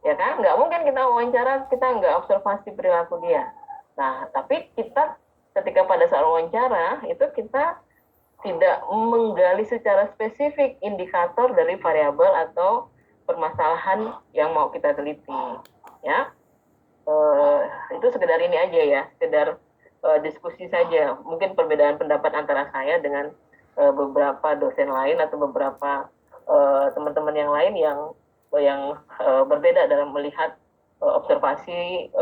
Ya kan? Nggak mungkin kita wawancara, kita nggak observasi perilaku dia. Nah, tapi kita ketika pada saat wawancara, itu kita tidak menggali secara spesifik indikator dari variabel atau permasalahan yang mau kita teliti. Ya, itu sekedar ini aja ya, sekedar diskusi saja. Mungkin perbedaan pendapat antara saya dengan beberapa dosen lain atau beberapa teman-teman yang lain yang berbeda dalam melihat observasi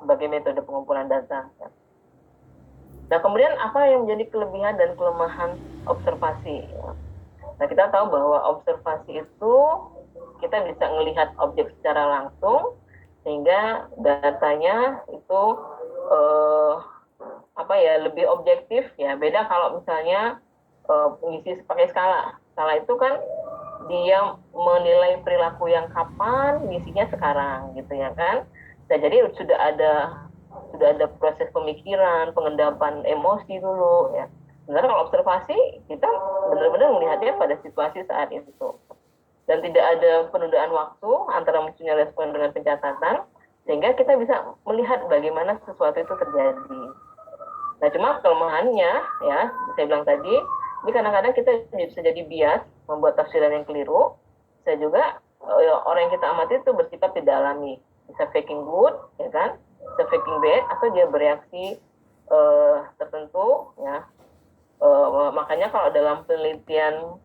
sebagai metode pengumpulan data. Nah, kemudian apa yang menjadi kelebihan dan kelemahan observasi? Nah, kita tahu bahwa observasi itu kita bisa melihat objek secara langsung, sehingga datanya itu lebih objektif ya. Beda kalau misalnya mengisi pakai skala. Skala itu kan dia menilai perilaku yang kapan, ngisinya sekarang gitu ya kan. Nah, jadi sudah ada proses pemikiran, pengendapan emosi dulu ya. Sebenarnya kalau observasi kita benar-benar melihatnya pada situasi saat itu. Dan tidak ada penundaan waktu antara munculnya respon dengan pencatatan, sehingga kita bisa melihat bagaimana sesuatu itu terjadi. Nah, cuma kelemahannya ya, saya bilang tadi, ini kadang-kadang kita bisa jadi bias, membuat tafsiran yang keliru. Bisa juga orang yang kita amati itu bersifat tidak alami, bisa faking good, ya kan? Bisa faking bad, atau dia bereaksi tertentu, ya. Makanya kalau dalam penelitian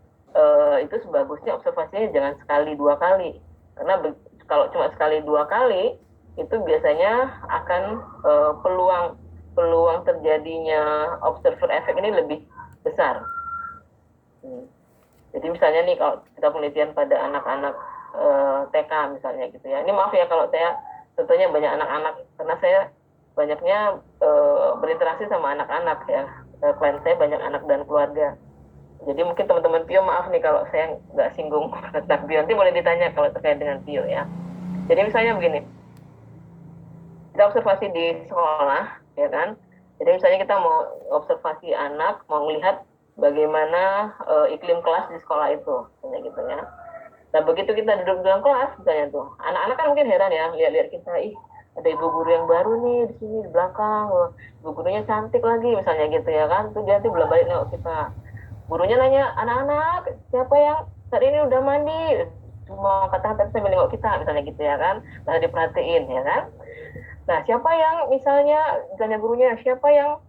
itu sebagusnya observasinya jangan sekali dua kali, karena kalau cuma sekali dua kali itu biasanya akan peluang terjadinya observer effect ini lebih besar. Jadi misalnya nih kalau kita penelitian pada anak-anak TK misalnya gitu ya. Ini maaf ya kalau saya tentunya banyak anak-anak, karena saya banyaknya berinteraksi sama anak-anak ya. Klien saya banyak anak dan keluarga. Jadi mungkin teman-teman Pio maaf nih kalau saya nggak singgung tentang Pio. Nanti boleh ditanya kalau terkait dengan Pio ya. Jadi misalnya begini, kita observasi di sekolah, ya kan? Jadi misalnya kita mau observasi anak, mau melihat bagaimana iklim kelas di sekolah itu, misalnya gitu ya. Nah, begitu kita duduk dalam kelas, misalnya tuh, anak-anak kan mungkin heran ya, lihat-lihat kita, ada ibu guru yang baru nih di sini di belakang, ibu gurunya cantik lagi, misalnya gitu ya kan. Tuh dia tuh belum balik nengok kita. Gurunya nanya, anak-anak, siapa yang saat ini udah mandi? Cuma kata-kata sambil nengok kita, misalnya gitu ya kan. Nah, diperhatiin ya kan. Nah, siapa yang misalnya gurunya, siapa yang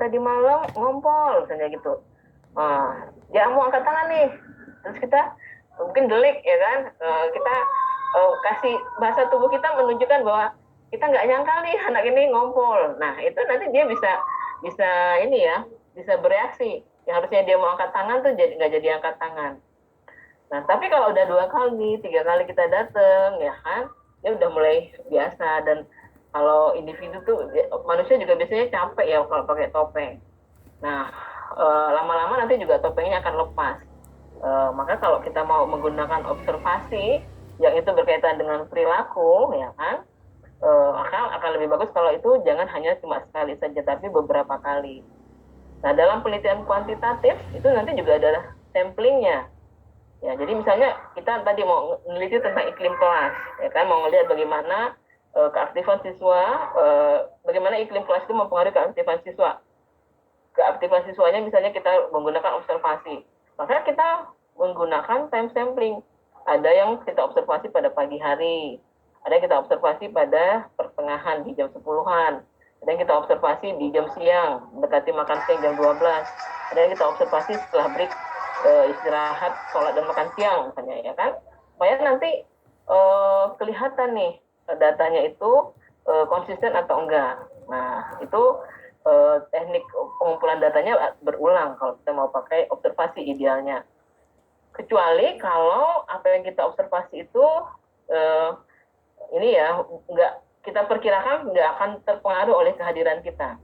tadi malam ngompol, misalnya gitu. Dia mau angkat tangan nih. Terus kita mungkin delik ya kan. Kita kasih bahasa tubuh kita menunjukkan bahwa kita nggak nyangka nih anak ini ngompol. Nah, itu nanti dia bisa ini ya, bisa bereaksi. Yang harusnya dia mau angkat tangan tuh nggak jadi angkat tangan. Nah, tapi kalau udah 2 kali, 3 kali kita datang, ya kan, dia udah mulai biasa. Dan kalau individu tuh, manusia juga biasanya capek ya kalau pakai topeng. Nah, lama-lama nanti juga topengnya akan lepas. Maka kalau kita mau menggunakan observasi yang itu berkaitan dengan perilaku, ya kan, akan lebih bagus kalau itu jangan hanya cuma sekali saja, tapi beberapa kali. Nah, dalam penelitian kuantitatif itu nanti juga ada samplingnya. Ya, jadi misalnya kita tadi mau meneliti tentang iklim kelas, ya kan, mau melihat bagaimana keaktifan siswa, bagaimana iklim kelas itu mempengaruhi keaktifan siswa. Keaktifan siswanya misalnya kita menggunakan observasi. Maka kita menggunakan time sampling. Ada yang kita observasi pada pagi hari, ada yang kita observasi pada pertengahan di jam 10-an, ada yang kita observasi di jam siang, mendekati makan siang jam 12, ada yang kita observasi setelah break istirahat, sholat dan makan siang misalnya ya kan, supaya nanti kelihatan nih datanya itu konsisten atau enggak. Nah, itu teknik pengumpulan datanya berulang kalau kita mau pakai observasi idealnya. Kecuali kalau apa yang kita observasi itu ini ya nggak kita perkirakan nggak akan terpengaruh oleh kehadiran kita.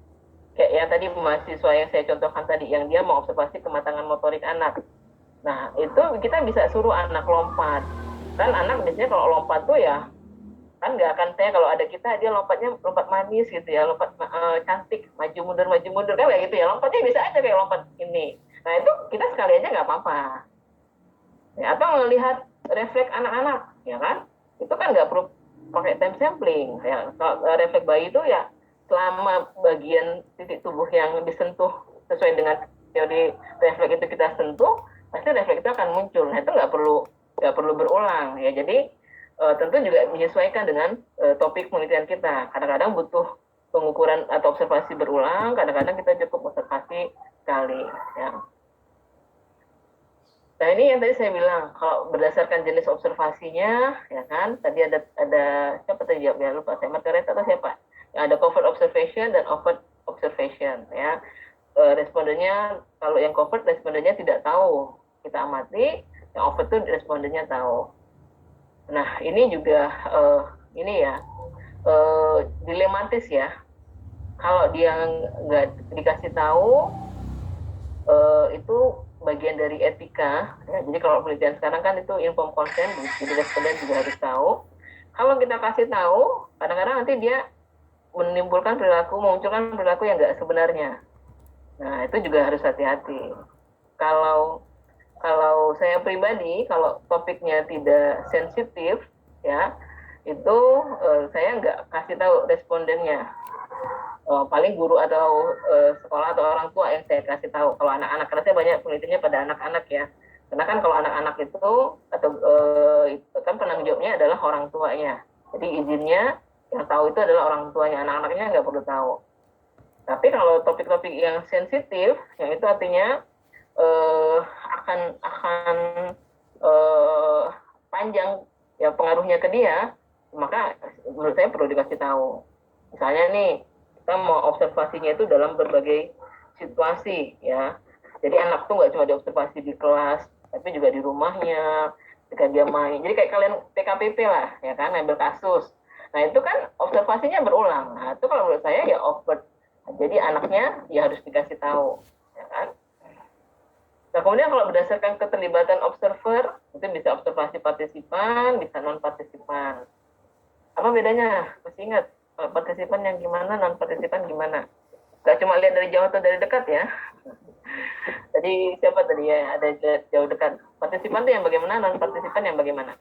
kayak yang tadi mahasiswa yang saya contohkan tadi, yang dia mau observasi kematangan motorik anak. Nah, itu kita bisa suruh anak lompat. Kan anak biasanya kalau lompat tuh ya, kan nggak akan saya kalau ada kita, dia lompatnya lompat manis gitu ya, lompat cantik, maju mundur, kan kayak gitu ya. Lompatnya bisa aja kayak lompat ini. Nah, itu kita sekali aja nggak apa-apa. Ya, atau melihat refleks anak-anak, ya kan? Itu kan nggak perlu pakai time sampling. Ya, kalau refleks bayi itu ya selama bagian titik tubuh yang disentuh sesuai dengan teori refleks itu kita sentuh, pasti refleks itu akan muncul. Nah, itu nggak perlu berulang ya. Jadi tentu juga menyesuaikan dengan topik penelitian kita. Kadang-kadang butuh pengukuran atau observasi berulang, kadang-kadang kita cukup observasi sekali. Ya. Nah, ini yang tadi saya bilang, kalau berdasarkan jenis observasinya, ya kan, tadi ada siapa tadi jawabnya, lupa saya, Margareta atau siapa? Yang ada covert observation dan overt observation, ya. Respondennya, kalau yang covert, respondennya tidak tahu, kita amati, yang overt itu respondennya tahu. Nah, ini juga, ini ya, dilematis ya. Kalau dia nggak dikasih tahu, itu bagian dari etika ya. Jadi kalau penelitian sekarang kan itu informed consent, jadi responden juga harus tahu. Kalau kita kasih tahu, kadang-kadang nanti dia memunculkan perilaku yang nggak sebenarnya. Nah, itu juga harus hati-hati. Kalau saya pribadi, kalau topiknya tidak sensitif ya, itu saya nggak kasih tahu respondennya. Paling guru atau sekolah atau orang tua yang saya kasih tahu. Kalau anak-anak, karena saya banyak penelitiannya pada anak-anak ya. Karena kan kalau anak-anak itu atau kan penanggung jawabnya adalah orang tuanya. Jadi izinnya yang tahu itu adalah orang tuanya, anak-anaknya nggak perlu tahu. Tapi kalau topik-topik yang sensitif, yang itu artinya akan panjang ya pengaruhnya ke dia, maka menurut saya perlu dikasih tahu. Misalnya nih, kita mau observasinya itu dalam berbagai situasi ya. Jadi anak tuh nggak cuma diobservasi di kelas, tapi juga di rumahnya, ketika dia main. Jadi kayak kalian PKPP lah, ya kan, ambil kasus. Nah itu kan observasinya berulang. Nah itu kalau menurut saya ya overt. Jadi anaknya ya harus dikasih tahu, ya kan. Nah kemudian kalau berdasarkan keterlibatan observer, itu bisa observasi partisipan, bisa non partisipan. Apa bedanya? Masih ingat? Partisipan yang gimana, non partisipan gimana? Gak cuma lihat dari jauh atau dari dekat ya. Jadi siapa tadi ya, ada jauh dekat. Partisipan itu yang bagaimana, non partisipan yang bagaimana?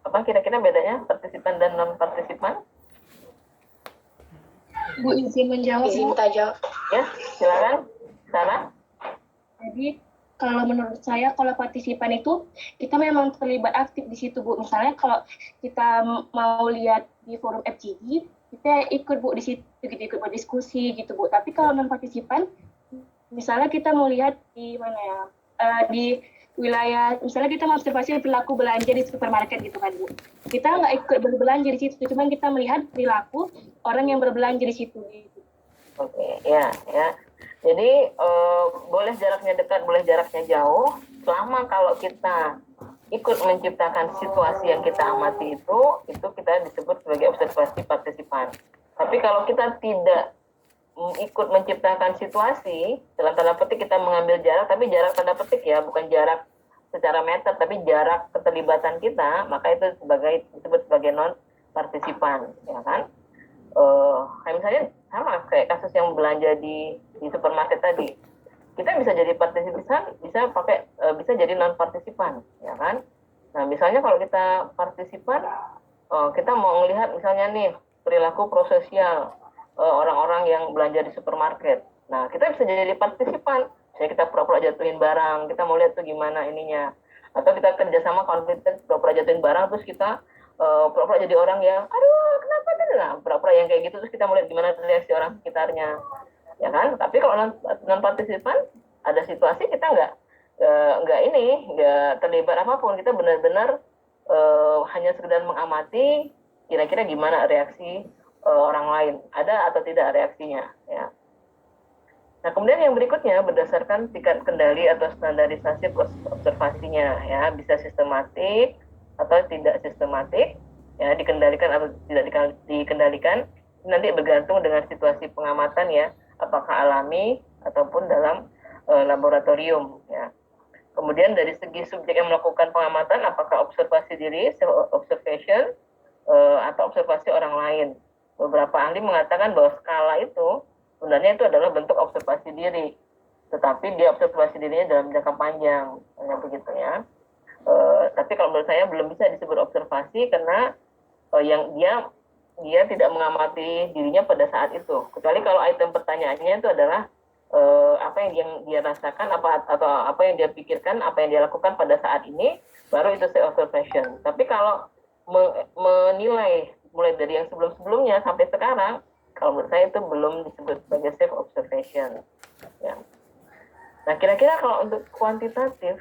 Apa kira-kira bedanya partisipan dan non partisipan? Bu izin menjawab. Izin minta jawab. Ya, silakan. Sarah. Jadi kalau menurut saya kalau partisipan itu kita memang terlibat aktif di situ Bu. Misalnya kalau kita mau lihat di forum FGD, kita ikut Bu di situ, gitu, ikut berdiskusi gitu Bu. Tapi kalau non partisipan, misalnya kita mau lihat di mana ya, di wilayah, misalnya kita mau observasi perilaku belanja di supermarket gitu kan Bu. Kita nggak ikut berbelanja di situ, cuma kita melihat perilaku orang yang berbelanja di situ. Gitu. Oke, ya. Jadi boleh jaraknya dekat, boleh jaraknya jauh, selama kalau kita ikut menciptakan situasi yang kita amati itu kita disebut sebagai observasi partisipan. Tapi kalau kita tidak ikut menciptakan situasi, dalam tanda petik kita mengambil jarak, tapi jarak tanda petik ya, bukan jarak secara meter, tapi jarak keterlibatan kita, maka itu disebut sebagai non partisipan, ya kan? Kayak misalnya sama kayak kasus yang belanja di supermarket tadi, kita bisa jadi partisipan, bisa jadi non partisipan, ya kan? Nah misalnya kalau kita partisipan, kita mau melihat misalnya nih perilaku prososial orang-orang yang belanja di supermarket. Nah kita bisa jadi partisipan, misalnya kita pura-pura jatuhin barang, kita mau lihat tuh gimana ininya, atau kita kerjasama konflik pura-pura jatuhin barang, terus kita pura-pura jadi orang yang aduh kenapa tuh, nah pura-pura yang kayak gitu, terus kita melihat gimana reaksi orang sekitarnya, ya kan. Tapi kalau non partisipan, ada situasi kita nggak terlibat apapun, kita benar-benar hanya sekedar mengamati kira-kira gimana reaksi orang lain, ada atau tidak reaksinya, ya. Nah, kemudian yang berikutnya berdasarkan tingkat kendali atau standarisasi proses observasinya, ya, bisa sistematik atau tidak sistematik, ya, dikendalikan atau tidak dikendalikan, nanti bergantung dengan situasi pengamatan, ya, apakah alami ataupun dalam laboratorium, ya. Kemudian dari segi subjek yang melakukan pengamatan, apakah observasi diri, self observation, atau observasi orang lain. Beberapa ahli mengatakan bahwa skala itu sebenarnya itu adalah bentuk observasi diri, tetapi dia observasi dirinya dalam jangka panjang, begitu ya. Tapi kalau menurut saya belum bisa disebut observasi karena yang dia tidak mengamati dirinya pada saat itu, kecuali kalau item pertanyaannya itu adalah apa yang dia rasakan, atau apa yang dia pikirkan, apa yang dia lakukan pada saat ini, baru itu self observation. Tapi kalau menilai mulai dari yang sebelum-sebelumnya sampai sekarang, kalau menurut saya itu belum disebut sebagai self observation, ya. Nah, kira-kira kalau untuk kuantitatif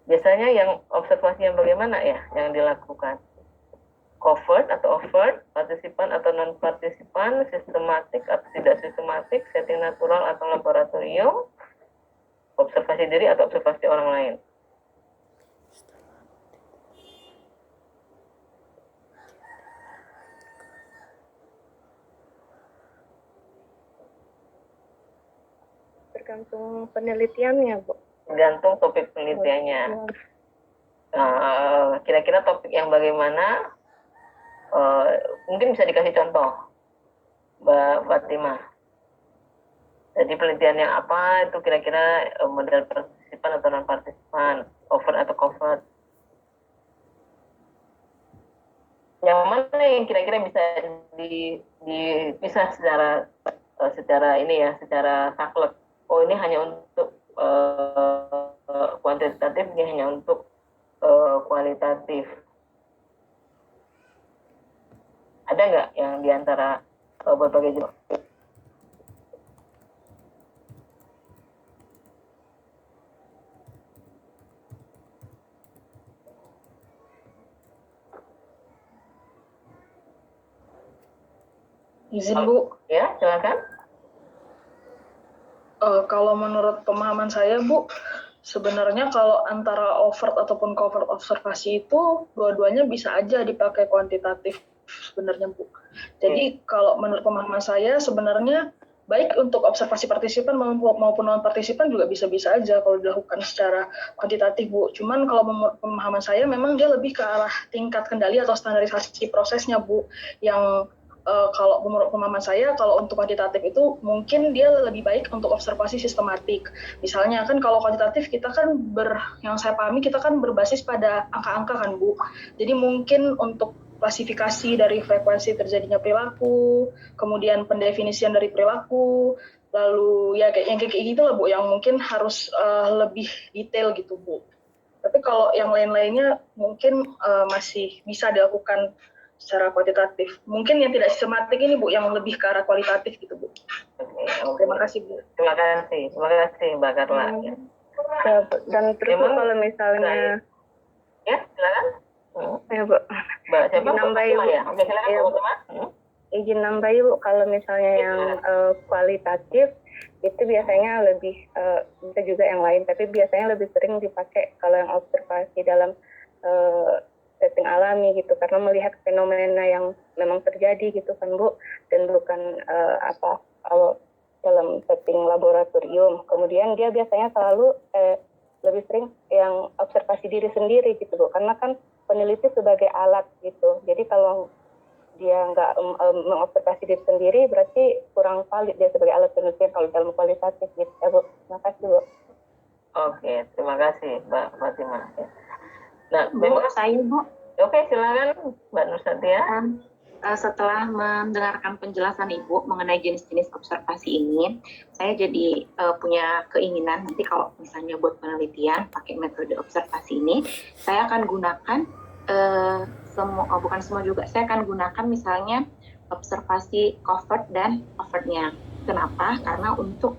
biasanya yang observasi yang bagaimana ya yang dilakukan? Covert atau overt, partisipan atau non partisipan, sistematik atau tidak sistematik, setting natural atau laboratorium, observasi diri atau observasi orang lain. Tergantung penelitiannya, Bu. Tergantung topik penelitiannya. Kira-kira topik yang bagaimana? Mungkin bisa dikasih contoh, Mbak Fatimah. Jadi penelitian yang apa itu kira-kira model partisipan atau non partisipan, overt atau covert? Yang mana yang kira-kira bisa dipisah secara ini ya, secara saklek? Oh, ini hanya untuk kuantitatif, ini hanya untuk kualitatif. Ada nggak yang diantara berbagai jenis? Izin, Bu. Ya, silakan. Kalau menurut pemahaman saya, Bu, sebenarnya kalau antara overt ataupun covert observasi itu dua-duanya bisa aja dipakai kuantitatif sebenarnya, Bu. Jadi kalau menurut pemahaman saya sebenarnya baik untuk observasi partisipan maupun non partisipan juga bisa-bisa aja kalau dilakukan secara kuantitatif, Bu. Cuman kalau menurut pemahaman saya memang dia lebih ke arah tingkat kendali atau standarisasi prosesnya, Bu, yang kalau menurut pemahaman saya, kalau untuk kuantitatif itu mungkin dia lebih baik untuk observasi sistematik. Misalnya kan kalau kuantitatif kita kan yang saya pahami kita kan berbasis pada angka-angka kan, Bu. Jadi mungkin untuk klasifikasi dari frekuensi terjadinya perilaku, kemudian pendefinisian dari perilaku, lalu ya kayak gitu lah, Bu, yang mungkin harus lebih detail gitu, Bu. Tapi kalau yang lain-lainnya mungkin masih bisa dilakukan secara kuantitatif. Mungkin yang tidak sistematik ini, Bu, yang lebih ke arah kualitatif gitu, Bu. Terima kasih, Bu. Terima kasih Mbak Carla. Ya, dan terus kalau misalnya ya, silakan. Ya, Bu. Mbak siapa? Nambahin, Bu. Ya. Oke, silakan, Ya, Bu. Izin nambahin, Bu, kalau misalnya yang kualitatif itu biasanya lebih bisa juga yang lain, tapi biasanya lebih sering dipakai kalau yang observasi dalam setting alami gitu, karena melihat fenomena yang memang terjadi gitu kan, Bu, dan bukan dalam setting laboratorium. Kemudian dia biasanya selalu lebih sering yang observasi diri sendiri gitu, Bu, karena kan peneliti sebagai alat gitu. Jadi kalau dia nggak mengobservasi diri sendiri, berarti kurang valid dia sebagai alat penelitian kalau dalam kualitatif gitu ya, Bu. Terima kasih, Bu. Oke, terima kasih Mbak Fatimah. Nah, Bu, saya, Bu. Oke, silakan Mbak Nursatia. Setelah mendengarkan penjelasan Ibu mengenai jenis-jenis observasi ini, saya jadi punya keinginan nanti kalau misalnya buat penelitian pakai metode observasi ini, saya akan gunakan bukan semua juga, saya akan gunakan misalnya observasi covert dan overtnya. Kenapa? Karena untuk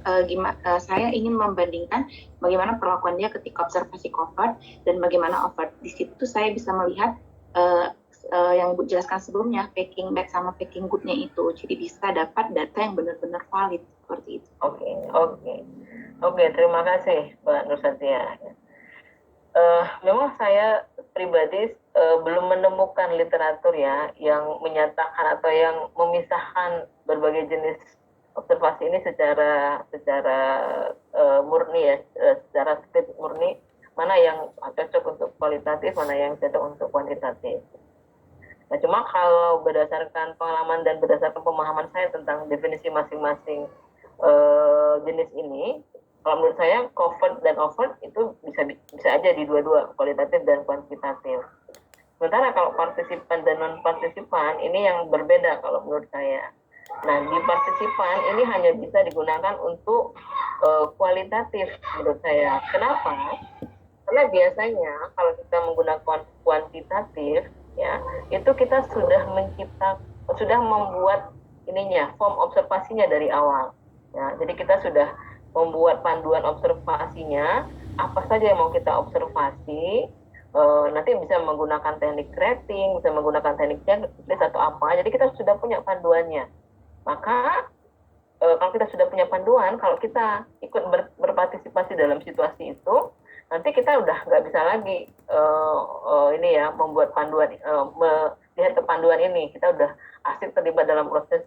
saya ingin membandingkan bagaimana perlakuan dia ketika observasi covert dan bagaimana overt. Di situ saya bisa melihat yang Bu jelaskan sebelumnya, packing bad sama packing good-nya itu. Jadi bisa dapat data yang benar-benar valid seperti itu. Oke, terima kasih Mbak Nur Satya. Memang saya pribadi belum menemukan literatur ya yang menyatakan atau yang memisahkan berbagai jenis observasi ini secara murni ya, secara strict murni, mana yang cocok untuk kualitatif, mana yang cocok untuk kuantitatif. Nah, cuma kalau berdasarkan pengalaman dan berdasarkan pemahaman saya tentang definisi masing-masing jenis ini, kalau menurut saya covert dan overt itu bisa aja di dua-dua, kualitatif dan kuantitatif. Sementara kalau partisipan dan non partisipan ini yang berbeda kalau menurut saya. Nah, di partisipan ini hanya bisa digunakan untuk kualitatif menurut saya. Kenapa? Karena biasanya kalau kita menggunakan kuantitatif ya, itu kita sudah membuat form observasinya dari awal. Ya, jadi kita sudah membuat panduan observasinya, apa saja yang mau kita observasi, nanti bisa menggunakan teknik rating, bisa menggunakan teknik checklist atau apa. Jadi kita sudah punya panduannya. Maka kalau kita sudah punya panduan, kalau kita ikut berpartisipasi dalam situasi itu, nanti kita udah nggak bisa lagi membuat panduan, melihat ke panduan ini. Kita udah asik terlibat dalam proses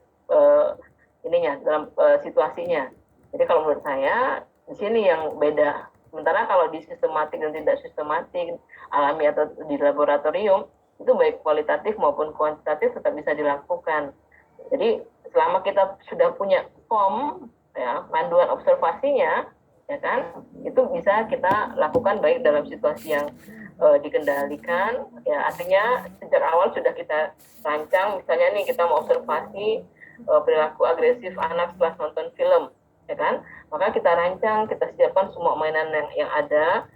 dalam situasinya. Jadi kalau menurut saya di sini yang beda. Sementara kalau di sistematik dan tidak sistematik, alami atau di laboratorium, itu baik kualitatif maupun kuantitatif tetap bisa dilakukan. Jadi selama kita sudah punya form ya, panduan observasinya, ya kan, itu bisa kita lakukan baik dalam situasi yang dikendalikan, ya artinya sejak awal sudah kita rancang, misalnya nih kita mau observasi perilaku agresif anak setelah nonton film, ya kan, maka kita rancang, kita siapkan semua mainan yang ada,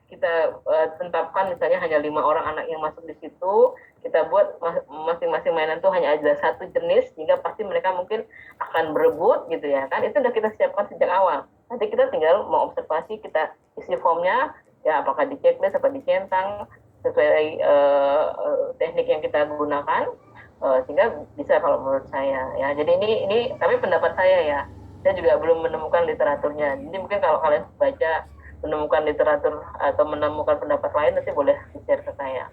kita tetapkan misalnya hanya 5 orang anak yang masuk di situ, kita buat masing-masing mainan itu hanya ada satu jenis, sehingga pasti mereka mungkin akan berebut gitu ya kan, itu sudah kita siapkan sejak awal. Nanti kita tinggal mau observasi, kita isi formnya, ya apakah di checklist, apa dicentang, sesuai teknik yang kita gunakan, sehingga bisa kalau menurut saya ya. Jadi ini tapi pendapat saya ya, saya juga belum menemukan literaturnya. Jadi mungkin kalau kalian baca menemukan literatur atau menemukan pendapat lain, nanti boleh share ke saya.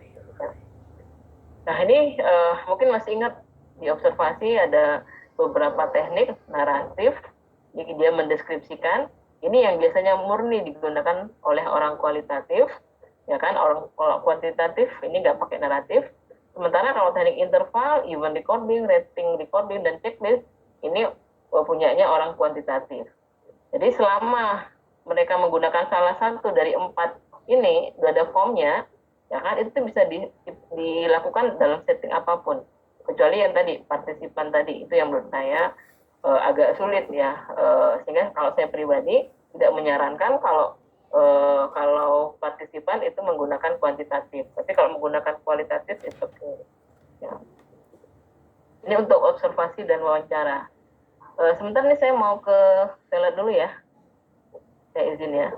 Nah ini mungkin masih ingat di observasi ada beberapa teknik naratif, jadi dia mendeskripsikan. Ini yang biasanya murni digunakan oleh orang kualitatif, ya kan, orang kuantitatif ini nggak pakai naratif. Sementara kalau teknik interval, event recording, rating recording, dan checklist, ini punyanya orang kuantitatif. Jadi selama mereka menggunakan salah satu dari 4 ini, udah ada formnya, ya kan, itu bisa dilakukan dalam setting apapun. Kecuali yang tadi, partisipan tadi, itu yang menurut saya agak sulit ya. Sehingga kalau saya pribadi tidak menyarankan kalau partisipan itu menggunakan kuantitatif, tapi kalau menggunakan kualitatif itu ya. Ini untuk observasi dan wawancara. Sebentar nih saya mau ke slide dulu ya, saya izin ya.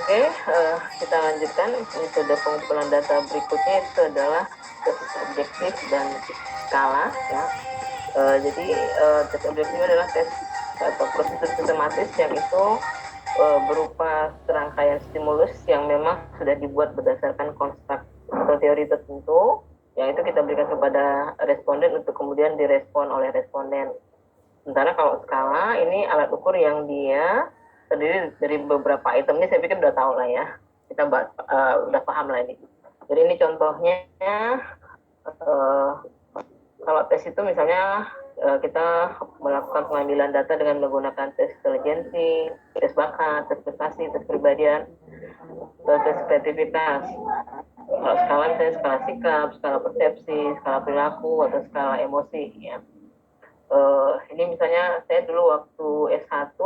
Oke, kita lanjutkan. Metode pengumpulan data berikutnya itu adalah tes objektif dan skala. Ya. Jadi tes objektif adalah tes atau prosedur sistematis yang itu berupa serangkaian stimulus yang memang sudah dibuat berdasarkan konstruk atau teori tertentu, yang itu kita berikan kepada responden untuk kemudian direspon oleh responden. Sementara kalau skala ini alat ukur yang dia terdiri dari beberapa item, ini saya pikir udah tahu lah ya, kita udah paham lah ini. Jadi ini contohnya, kalau tes itu misalnya kita melakukan pengambilan data dengan menggunakan tes intelijensi, tes bakat, tes prestasi, tes kepribadian, tes kreativitas. Kalau skala misalnya skala sikap, skala persepsi, skala perilaku, atau skala emosi. Ya. Ini misalnya saya dulu waktu S1,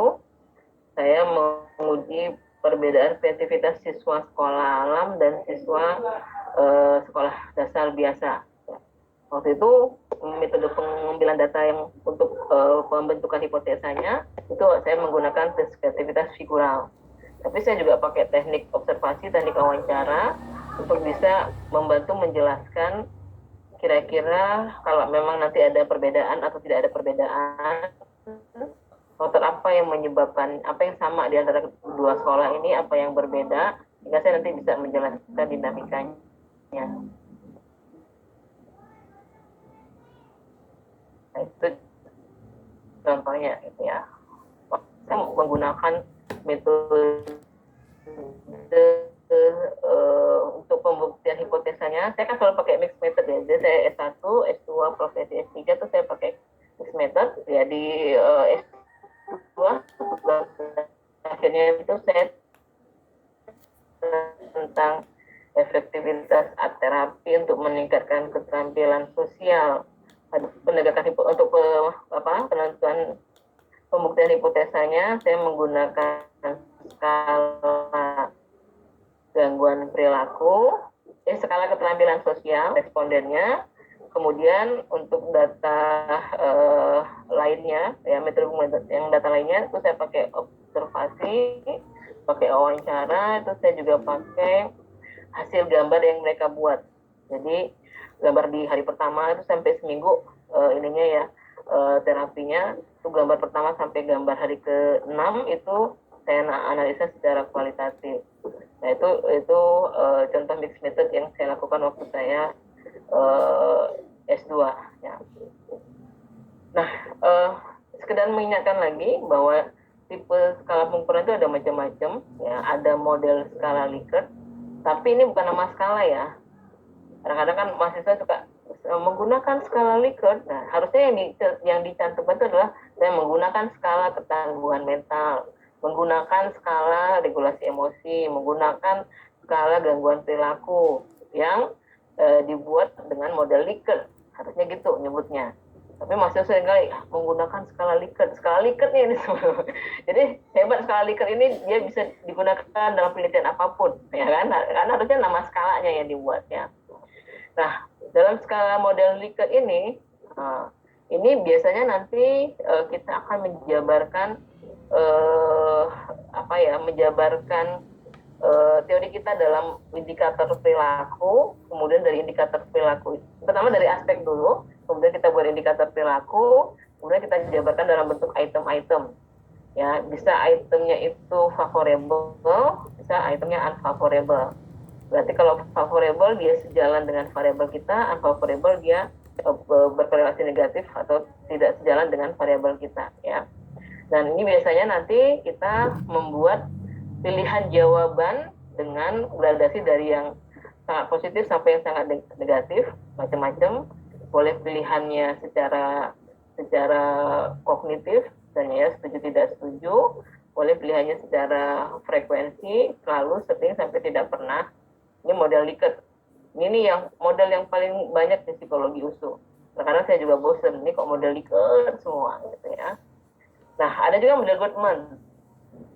saya menguji perbedaan kreativitas siswa sekolah alam dan siswa sekolah dasar biasa. Waktu itu metode pengambilan data yang untuk pembentukan hipotesanya itu saya menggunakan tes kreativitas figural. Tapi saya juga pakai teknik observasi, teknik wawancara untuk bisa membantu menjelaskan kira-kira kalau memang nanti ada perbedaan atau tidak ada perbedaan, faktor apa yang menyebabkan, apa yang sama di antara dua sekolah ini, apa yang berbeda, sehingga saya nanti bisa menjelaskan dinamikanya. Nah, itu contohnya gitu ya. Saya menggunakan metode untuk pembuktian hipotesanya. Saya kan selalu pakai mixed method ya. Jadi saya S1, S2, profesi S3 itu saya pakai mixed method ya. Di S2 akhirnya itu saya tentang efektivitas art terapi untuk meningkatkan keterampilan sosial, penegakan untuk penentuan pembuktian hipotesanya. Saya menggunakan skala gangguan perilaku, skala keterampilan sosial respondennya. Kemudian untuk data lainnya, ya metode yang data lainnya itu saya pakai observasi, pakai wawancara, itu saya juga pakai hasil gambar yang mereka buat. Jadi gambar di hari pertama itu sampai seminggu ininya ya terapinya, itu gambar pertama sampai gambar hari ke-6 itu saya analisa secara kualitatif. Nah itu contoh mixed method yang saya lakukan waktu saya S2 ya. Nah sekedar mengingatkan lagi bahwa tipe skala pengukuran itu ada macam-macam ya, ada model skala Likert, tapi ini bukan nama skala ya. Kadang-kadang kan mahasiswa suka menggunakan skala Likert. Nah, harusnya yang dicantumkan itu adalah saya menggunakan skala ketangguhan mental, menggunakan skala regulasi emosi, menggunakan skala gangguan perilaku yang dibuat dengan model Likert. Harusnya gitu nyebutnya. Tapi mahasiswa seringkali menggunakan skala Likert. Skala Likert ini jadi hebat skala Likert ini, dia bisa digunakan dalam penelitian apapun, ya kan? Karena harusnya nama skalanya yang dibuat ya. Nah, dalam skala model Likert ini biasanya nanti kita akan menjabarkan menjabarkan teori kita dalam indikator perilaku. Kemudian dari indikator perilaku, pertama dari aspek dulu, kemudian kita buat indikator perilaku, kemudian kita jabarkan dalam bentuk item-item. Ya, bisa itemnya itu favorable, bisa itemnya unfavorable. Berarti kalau favorable dia sejalan dengan variabel kita, unfavorable dia berkorelasi negatif atau tidak sejalan dengan variabel kita ya. Dan ini biasanya nanti kita membuat pilihan jawaban dengan gradasi dari yang sangat positif sampai yang sangat negatif, macam-macam. Boleh pilihannya secara kognitif, misalnya ya setuju tidak setuju. Boleh pilihannya secara frekuensi, selalu, sering, sampai tidak pernah. Ini model Likert. Ini yang model yang paling banyak di psikologi USU. Karena saya juga bosen, ini kok model Likert semua gitu ya. Nah, ada juga model Goodman.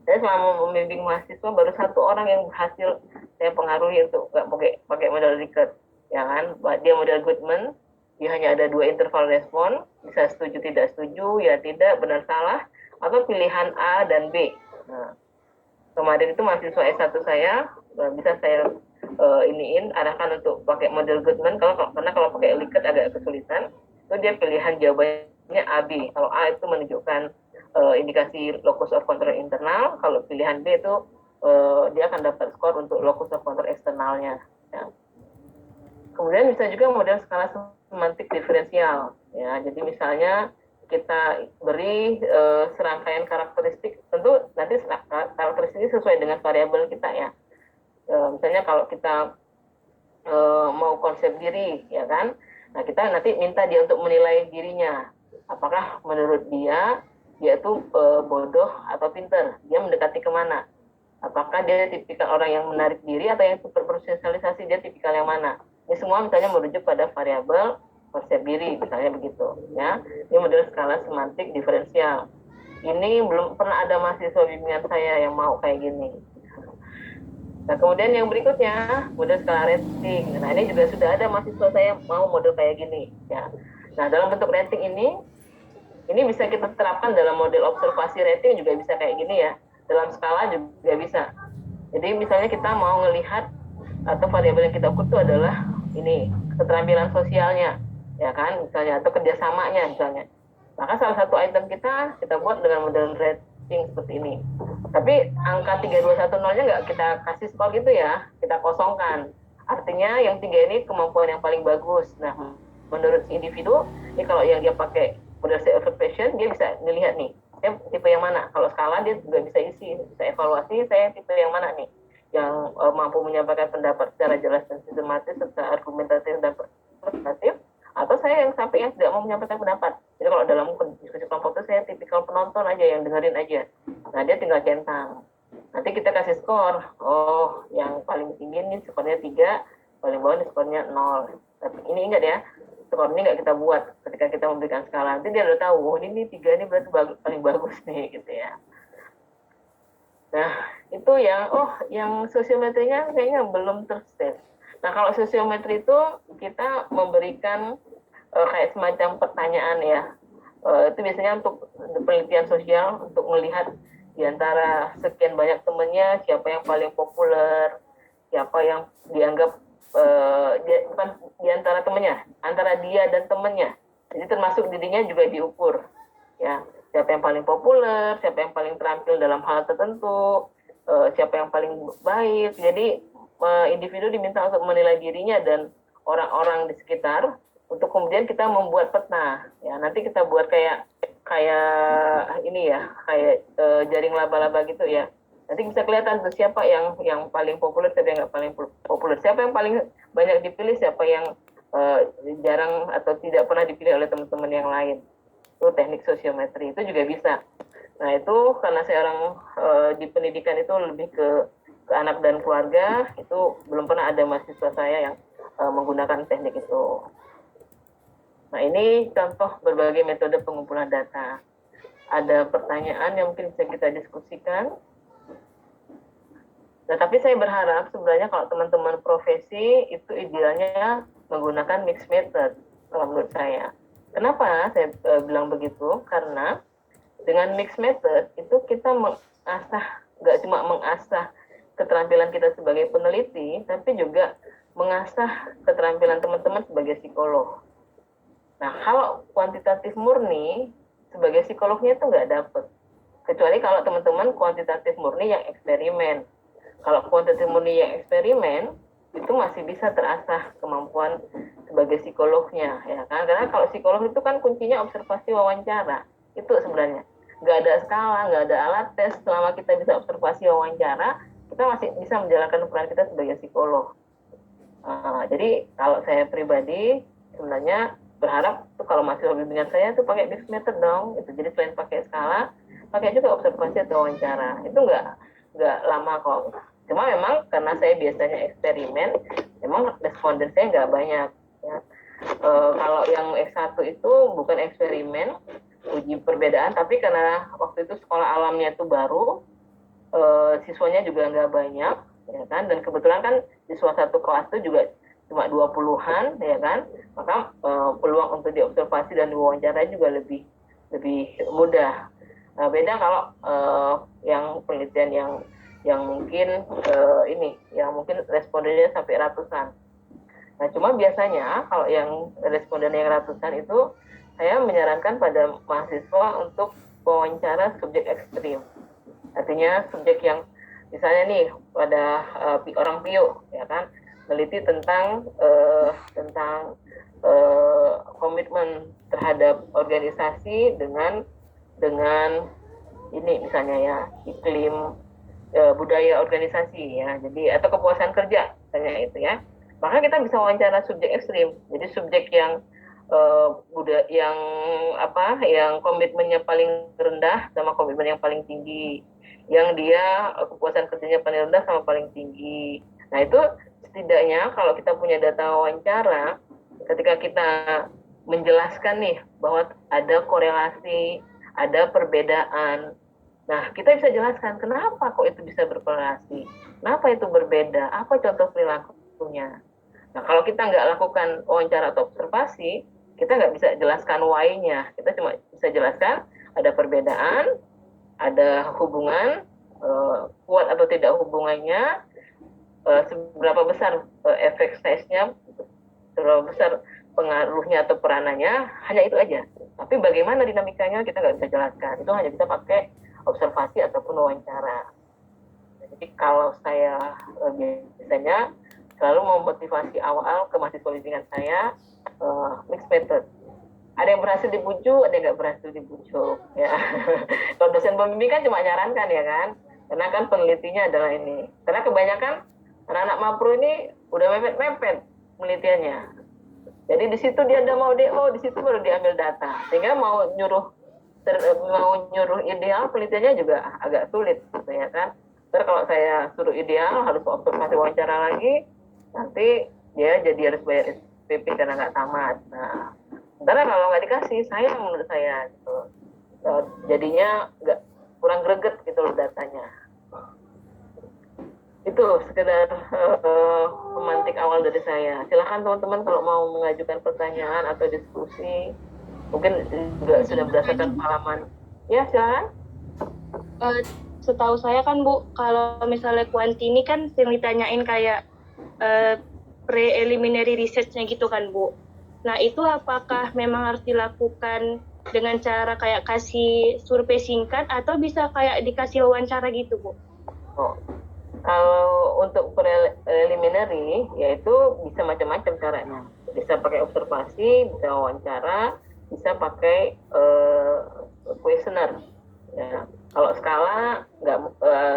Saya selama membimbing mahasiswa baru satu orang yang berhasil saya pengaruhi untuk nggak pakai model Likert, ya kan? Dia model Goodman. Dia hanya ada 2 interval respon, bisa setuju tidak setuju, ya tidak, benar salah, atau pilihan A dan B. Nah, Kemarin itu mahasiswa S1 saya bisa saya arahkan untuk pakai model Goodman karena kalau pakai Likert agak kesulitan. Itu dia pilihan jawabannya AB. Kalau A itu menunjukkan indikasi locus of control internal, kalau pilihan B itu dia akan dapat skor untuk locus of control eksternalnya. Ya. Kemudian bisa juga model skala semantik diferensial. Ya, jadi misalnya kita beri serangkaian karakteristik, tentu nanti karakteristik sesuai dengan variabel kita ya. Misalnya kalau kita mau konsep diri, ya kan? Nah kita nanti minta dia untuk menilai dirinya. Apakah menurut dia itu bodoh atau pinter? Dia mendekati kemana? Apakah dia tipikal orang yang menarik diri atau yang super bersosialisasi? Dia tipikal yang mana? Ini semua misalnya merujuk pada variabel konsep diri, misalnya begitu. Ya, ini model skala semantik diferensial. Ini belum pernah ada mahasiswa bimbingan saya yang mau kayak gini. Nah, kemudian yang berikutnya, model skala rating. Nah, ini juga sudah ada mahasiswa saya mau model kayak gini. Ya. Nah, dalam bentuk rating ini bisa kita terapkan dalam model observasi rating juga bisa kayak gini ya. Dalam skala juga bisa. Jadi misalnya kita mau melihat atau variabel yang kita ukur itu adalah ini, keterampilan sosialnya. Ya kan, misalnya, atau kerjasamanya misalnya. Maka salah satu item kita buat dengan model rating seperti ini. Tapi angka 3210-nya nggak kita kasih skor gitu ya, kita kosongkan. Artinya yang 3 ini kemampuan yang paling bagus. Nah, menurut si individu, ini kalau yang dia pakai model self-observation, dia bisa dilihat nih, saya tipe yang mana. Kalau skala dia juga bisa isi, bisa evaluasi, saya tipe yang mana nih, yang mampu menyampaikan pendapat secara jelas dan sistematis, serta argumentatif dan persuasif, atau saya yang sampai yang tidak mau menyampaikan pendapat. Jadi kalau dalam diskusi kelompok itu saya tipikal penonton aja, yang dengerin aja. Nah, dia tinggal centang. Nanti kita kasih skor. Oh, yang paling tinggi nih skornya 3, paling bawah nih skornya 0. Tapi ini ingat ya, skor ini nggak kita buat ketika kita memberikan skala. Nanti dia udah tahu, oh ini 3 ini berarti paling bagus nih, gitu ya. Nah, itu yang sosiometrinya kayaknya belum terset. Nah, kalau sosiometri itu kita memberikan kayak semacam pertanyaan ya. Itu biasanya untuk penelitian sosial, untuk melihat di antara sekian banyak temannya, siapa yang paling populer, siapa yang dianggap, bukan di antara temannya, antara dia dan temannya. Jadi termasuk dirinya juga diukur. Ya, siapa yang paling populer, siapa yang paling terampil dalam hal tertentu, siapa yang paling baik. Jadi individu diminta untuk menilai dirinya dan orang-orang di sekitar untuk kemudian kita membuat peta. Ya, nanti kita buat kayak ini ya, kayak jaring laba-laba gitu ya. Nanti bisa kelihatan tuh siapa yang paling populer, siapa yang nggak paling populer, siapa yang paling banyak dipilih, siapa yang jarang atau tidak pernah dipilih oleh teman-teman yang lain. Itu teknik sosiometri, itu juga bisa. Nah, itu karena saya orang di pendidikan itu lebih ke anak dan keluarga, itu belum pernah ada mahasiswa saya yang menggunakan teknik itu. Nah, ini contoh berbagai metode pengumpulan data. Ada pertanyaan yang mungkin bisa kita diskusikan. Nah, tapi saya berharap sebenarnya kalau teman-teman profesi itu idealnya menggunakan mixed method, kalau menurut saya. Kenapa saya bilang begitu? Karena dengan mixed method itu kita mengasah, nggak cuma mengasah keterampilan kita sebagai peneliti, tapi juga mengasah keterampilan teman-teman sebagai psikolog. Nah, kalau kuantitatif murni, sebagai psikolognya itu nggak dapet. Kecuali kalau teman-teman kuantitatif murni yang eksperimen. Kalau kuantitatif murni yang eksperimen, itu masih bisa terasah kemampuan sebagai psikolognya. Ya kan? Karena kalau psikolog itu kan kuncinya observasi wawancara. Itu sebenarnya. Nggak ada skala, nggak ada alat tes. Selama kita bisa observasi wawancara, kita masih bisa menjalankan peran kita sebagai psikolog. Jadi kalau saya pribadi sebenarnya berharap tuh kalau mahasiswa bimbingan saya tuh pakai mixed method dong. Itu jadi selain pakai skala, pakai juga observasi atau wawancara. Itu nggak lama kok. Cuma memang karena saya biasanya eksperimen, memang responden saya nggak banyak. Ya. Kalau yang S1 itu bukan eksperimen, uji perbedaan, tapi karena waktu itu sekolah alamnya itu baru, siswanya juga nggak banyak, ya kan? Dan kebetulan kan siswa satu kelas itu juga cuma 20-an, ya kan? Maka peluang untuk diobservasi dan diwawancara juga lebih mudah. Nah, beda kalau yang penelitian yang yang mungkin yang mungkin respondennya sampai ratusan. Nah, cuma biasanya kalau yang responden yang ratusan itu saya menyarankan pada mahasiswa untuk wawancara subjek ekstrim. Artinya subjek yang misalnya nih pada orang PIO ya kan, meneliti tentang komitmen terhadap organisasi dengan ini misalnya ya iklim budaya organisasi ya, jadi atau kepuasan kerja misalnya itu ya. Maka kita bisa wawancara subjek ekstrim. Jadi subjek yang yang komitmennya paling rendah sama komitmen yang paling tinggi, yang dia kepuasan kerjanya paling rendah sama paling tinggi. Nah itu setidaknya kalau kita punya data wawancara, ketika kita menjelaskan nih bahwa ada korelasi, ada perbedaan. Nah kita bisa jelaskan kenapa kok itu bisa berkorelasi, kenapa itu berbeda, apa contoh perilakunya. Nah, kalau kita nggak lakukan wawancara atau observasi, kita nggak bisa jelaskan why-nya. Kita cuma bisa jelaskan ada perbedaan, ada hubungan, kuat atau tidak hubungannya, seberapa besar efek size-nya, seberapa besar pengaruhnya atau peranannya, hanya itu aja. Tapi bagaimana dinamikanya kita nggak bisa jelaskan. Itu hanya bisa pakai observasi ataupun wawancara. Jadi kalau saya biasanya selalu memotivasi awal ke mahasiswa bimbingan saya mixed method. Ada yang berhasil dibujuk, ada yang nggak berhasil dibujuk. Ya. Kalau dosen pembimbing kan cuma nyarankan ya kan, karena kan penelitinya adalah ini. Karena kebanyakan anak-anak mapro ini udah mepet-mepet penelitiannya. Jadi di situ dia udah mau DO, di situ baru diambil data. Sehingga mau nyuruh ideal penelitiannya juga agak sulit, gitu ya kan. Terus kalau saya suruh ideal harus observasi wawancara lagi, nanti dia jadi harus bayar SPP karena nggak tamat. Nah, sementara kalau nggak dikasih, sayang menurut saya gitu. Jadinya nggak kurang greget gitu loh datanya. Itu sekedar pemantik awal dari saya. Silakan teman-teman kalau mau mengajukan pertanyaan atau diskusi, mungkin juga sudah berdasarkan pengalaman. Ya silakan. Setahu saya kan Bu, kalau misalnya kuanti ini kan sering ditanyain kayak preliminary research-nya gitu kan Bu. Nah itu apakah memang harus dilakukan dengan cara kayak kasih survei singkat atau bisa kayak dikasih wawancara gitu Bu? Oh, kalau untuk preliminary yaitu bisa macam-macam caranya. Bisa pakai observasi, bisa wawancara, bisa pakai questionnaire. Ya. Kalau skala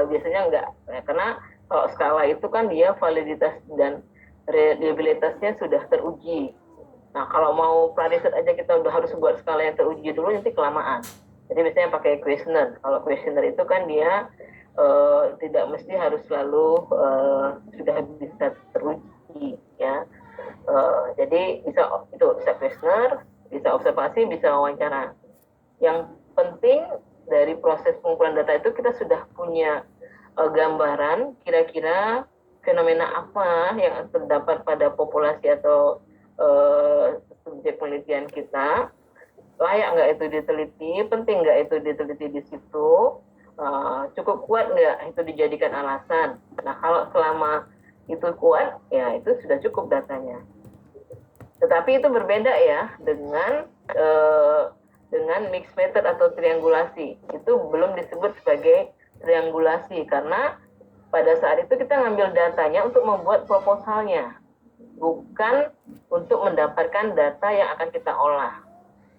biasanya nggak, ya, karena kalau skala itu kan dia validitas dan reliabilitasnya sudah teruji. Nah kalau mau pra-riset aja kita udah harus buat skala yang teruji dulu, nanti kelamaan. Jadi biasanya pakai questionnaire. Kalau questionnaire itu kan dia tidak mesti harus selalu sudah bisa teruji, ya. Jadi bisa questionnaire, bisa observasi, bisa wawancara. Yang penting dari proses pengumpulan data itu kita sudah punya gambaran kira-kira fenomena apa yang terdapat pada populasi atau subjek penelitian kita, layak nggak itu diteliti, penting nggak itu diteliti di situ, cukup kuat nggak itu dijadikan alasan. Nah kalau selama itu kuat, ya itu sudah cukup datanya. Tetapi itu berbeda ya dengan mixed method atau triangulasi. Itu belum disebut sebagai triangulasi karena pada saat itu kita ngambil datanya untuk membuat proposalnya, bukan untuk mendapatkan data yang akan kita olah.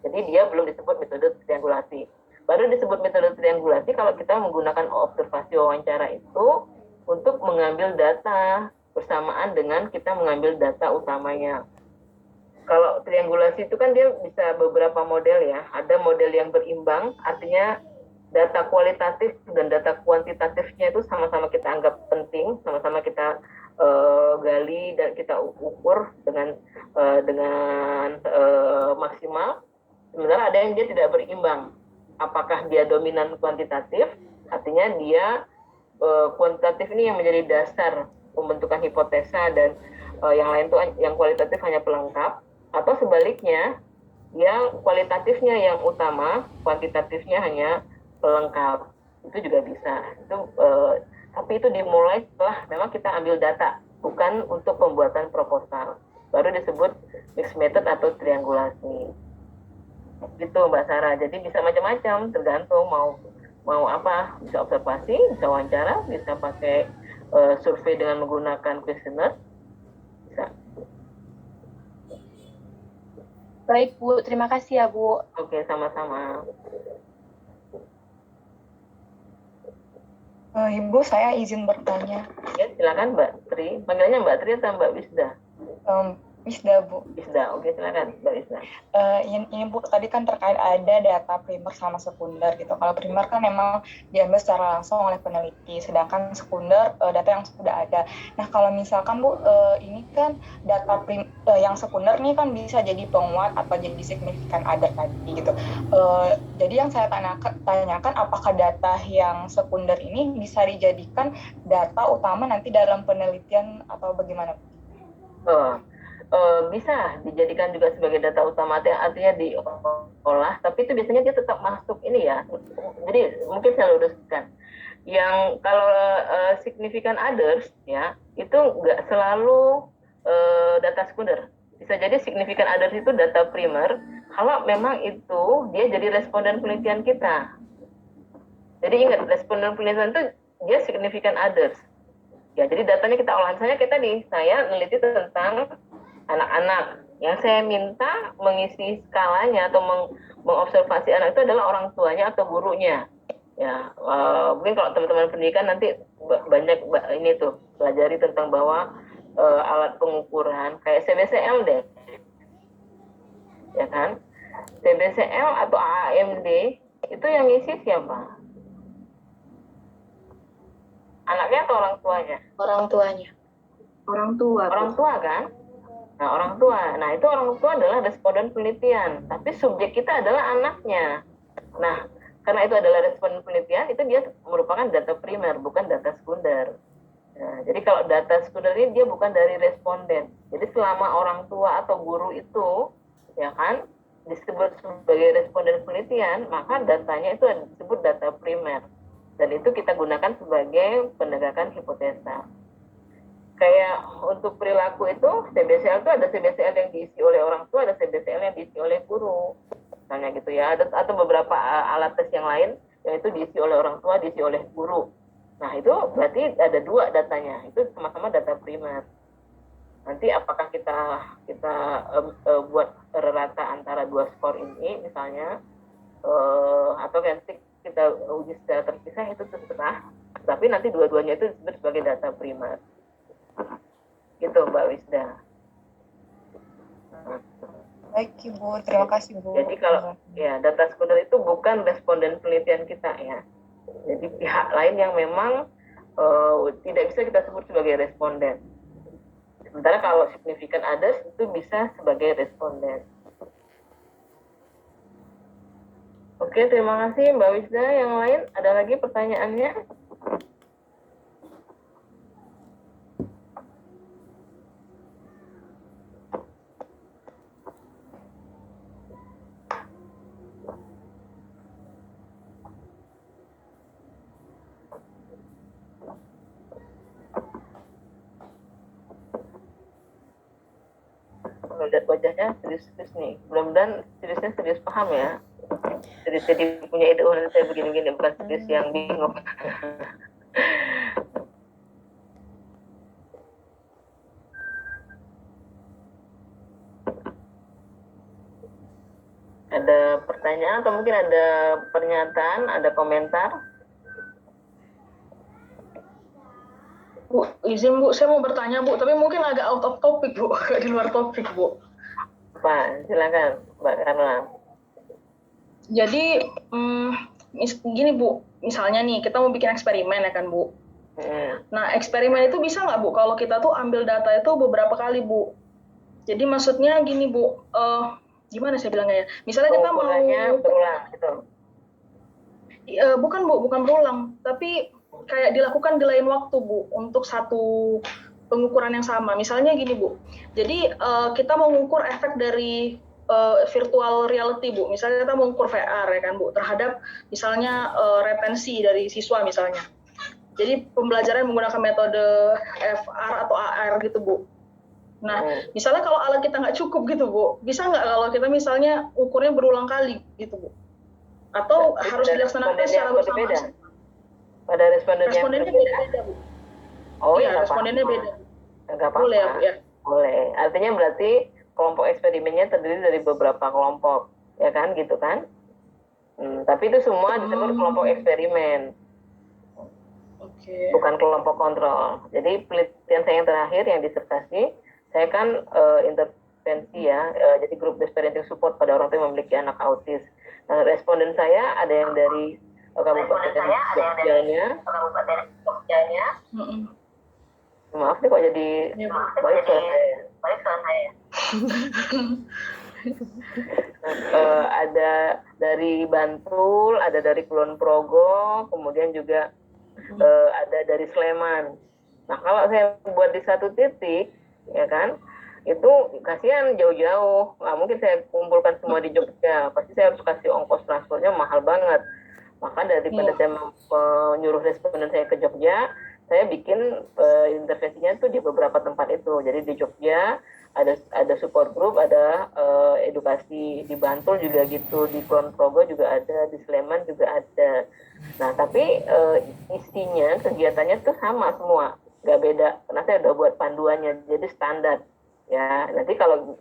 Jadi dia belum disebut metode triangulasi. Baru disebut metode triangulasi kalau kita menggunakan observasi wawancara itu untuk mengambil data bersamaan dengan kita mengambil data utamanya. Kalau triangulasi itu kan dia bisa beberapa model ya. Ada model yang berimbang, artinya data kualitatif dan data kuantitatifnya itu sama-sama kita anggap penting, sama-sama kita gali dan kita ukur dengan maksimal. Sementara ada yang dia tidak berimbang. Apakah dia dominan kuantitatif, artinya dia kuantitatif ini yang menjadi dasar pembentukan hipotesa dan yang lain tuh yang kualitatif hanya pelengkap. Atau sebaliknya, yang kualitatifnya yang utama, kuantitatifnya hanya pelengkap. Itu juga bisa. Itu Tapi itu dimulai setelah memang kita ambil data, bukan untuk pembuatan proposal. Baru disebut mixed method atau triangulasi. Gitu Mbak Sarah. Jadi bisa macam-macam, tergantung mau apa. Bisa observasi, bisa wawancara, bisa pakai survei dengan menggunakan kuesioner. Bisa. Baik Bu, terima kasih ya Bu. Oke, sama-sama. Ibu, saya izin bertanya. Ya, silakan Mbak Tri. Panggilnya Mbak Tri atau Mbak Wisda? Wisda, Bu. Wisda, oke silakan Mbak Wisda. Ini Bu, tadi kan terkait ada data primer sama sekunder gitu. Kalau primer kan memang diambil secara langsung oleh peneliti, sedangkan sekunder data yang sudah ada. Nah, kalau misalkan Bu, ini kan data yang sekunder nih kan bisa jadi penguat atau jadi signifikan other tadi gitu. Jadi yang saya tanyakan apakah data yang sekunder ini bisa dijadikan data utama nanti dalam penelitian atau bagaimana? Bisa dijadikan juga sebagai data utama, artinya diolah, tapi itu biasanya dia tetap masuk ini ya. Jadi mungkin saya luruskan. Yang kalau significant others ya, itu nggak selalu data sekunder. Bisa jadi significant others itu data primer, kalau memang itu dia jadi responden penelitian kita. Jadi ingat, responden penelitian itu dia significant others. Ya, jadi datanya kita olah. Misalnya kita saya meneliti tentang anak-anak, yang saya minta mengisi skalanya atau mengobservasi anak itu adalah orang tuanya atau gurunya. Ya, mungkin kalau teman-teman pendidikan nanti banyak ini tuh pelajari tentang bahwa alat pengukuran kayak CBCL deh, ya kan? CBCL atau AAMD itu yang ngisi siapa? Anaknya atau orang tuanya? Orang tuanya. Orang tua. Orang tua kan? Nah, orang tua. Nah, itu orang tua adalah responden penelitian, tapi subjek kita adalah anaknya. Nah, karena itu adalah responden penelitian, itu dia merupakan data primer, bukan data sekunder. Nah, jadi kalau data sekunder ini dia bukan dari responden. Jadi selama orang tua atau guru itu, ya kan, disebut sebagai responden penelitian, maka datanya itu disebut data primer. Dan itu kita gunakan sebagai penegakan hipotesa. Kayak untuk perilaku itu, CBCL itu ada CBCL yang diisi oleh orang tua, ada CBCL yang diisi oleh guru. Misalnya gitu ya, atau beberapa alat tes yang lain, yang itu diisi oleh orang tua, diisi oleh guru. Nah, itu berarti ada dua datanya, itu sama-sama data primer. Nanti apakah kita buat rata antara dua skor ini, misalnya, atau nanti kita uji secara terpisah, itu terserah. Tapi nanti dua-duanya itu disebut sebagai data primer. Gitu Mbak Wisda. Baik Ibu, terima kasih Bu. Jadi kalau ya data sekunder itu bukan responden penelitian kita ya. Jadi pihak lain yang memang tidak bisa kita sebut sebagai responden. Sementara kalau significant others itu bisa sebagai responden. Oke, terima kasih Mbak Wisda. Yang lain ada lagi pertanyaannya? Lihat wajahnya serius-serius nih. Mudah-mudahan seriusnya serius paham ya. Serius jadi punya ide, saya begini-begini, bukan serius yang bingung. Ada pertanyaan atau mungkin ada pernyataan, ada komentar? Bu, izin Bu, saya mau bertanya Bu, tapi mungkin agak out of topic Bu, agak di luar topik Bu. Pak, silakan Mbak Karla. Jadi, gini Bu, misalnya nih, kita mau bikin eksperimen ya kan Bu. Nah, eksperimen itu bisa nggak Bu, kalau kita tuh ambil data itu beberapa kali Bu. Jadi maksudnya gini Bu, gimana saya bilangnya ya, misalnya kita mau... berulang gitu? Bukan Bu, bukan berulang, tapi kayak dilakukan di lain waktu Bu, untuk satu pengukuran yang sama. Misalnya gini Bu, jadi kita mau mengukur efek dari virtual reality Bu, misalnya kita mau mengukur VR ya kan Bu, terhadap misalnya retensi dari siswa misalnya. Jadi pembelajaran menggunakan metode FR atau AR gitu Bu. Nah, misalnya kalau alat kita nggak cukup gitu Bu, bisa nggak kalau kita misalnya ukurnya berulang kali gitu Bu? Atau harus dilaksanakan secara bersama? Pada respondennya beda-beda Bu. Oh iya, ya, respondennya beda. Nggak apa-apa. Boleh ya Bu ya? Boleh. Artinya berarti kelompok eksperimennya terdiri dari beberapa kelompok, ya kan, gitu kan? Tapi itu semua disebut kelompok eksperimen. Bukan kelompok kontrol. Jadi penelitian saya yang terakhir yang disertasi, saya kan intervensi ya, jadi grup based parenting support pada orang tua yang memiliki anak autis. Nah, responden saya ada yang dari Kabupaten Jogjanya. Maaf nih kok jadi baik suara saya. Ada dari Bantul, ada dari Kulon Progo, kemudian juga ada dari Sleman. Nah, kalau saya buat di satu titik, ya kan, itu kasihan jauh-jauh. Nggak mungkin saya kumpulkan semua di Jogja. Pasti saya harus kasih ongkos transportnya mahal banget. Maka daripada saya menyuruh responden saya ke Jogja, saya bikin intervensinya tuh di beberapa tempat itu. Jadi di Jogja ada support group, ada edukasi di Bantul juga gitu, di Kulon Progo juga ada, di Sleman juga ada. Nah, tapi isinya, kegiatannya tuh sama semua, nggak beda. Karena saya udah buat panduannya, jadi standar. Ya, nanti kalau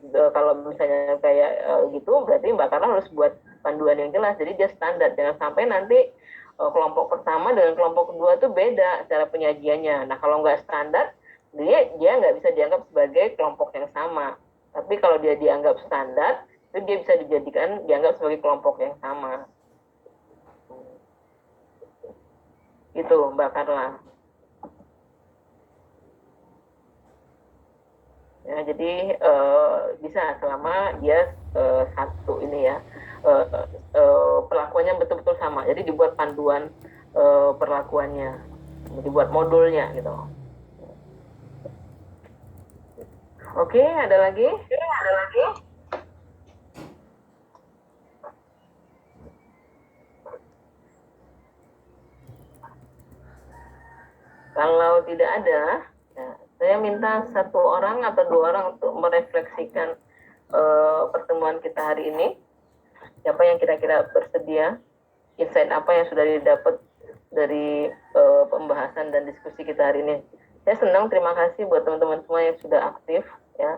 misalnya kayak gitu, berarti Mbak Karla harus buat panduan yang jelas. Jadi dia standar. Jangan sampai nanti kelompok pertama dengan kelompok kedua tuh beda cara penyajiannya. Nah, kalau nggak standar, dia nggak bisa dianggap sebagai kelompok yang sama. Tapi kalau dia dianggap standar, itu dia bisa dianggap sebagai kelompok yang sama. Itu Mbak Karla. Ya, jadi bisa selama dia satu ini ya, perlakuannya betul-betul sama. Jadi dibuat panduan perlakuannya, dibuat modulnya gitu. Oke, ada lagi? Kalau tidak ada, ya, saya minta satu orang atau dua orang untuk merefleksikan pertemuan kita hari ini. Siapa yang kira-kira bersedia? Insight apa yang sudah didapat dari pembahasan dan diskusi kita hari ini? Saya senang, terima kasih buat teman-teman semua yang sudah aktif ya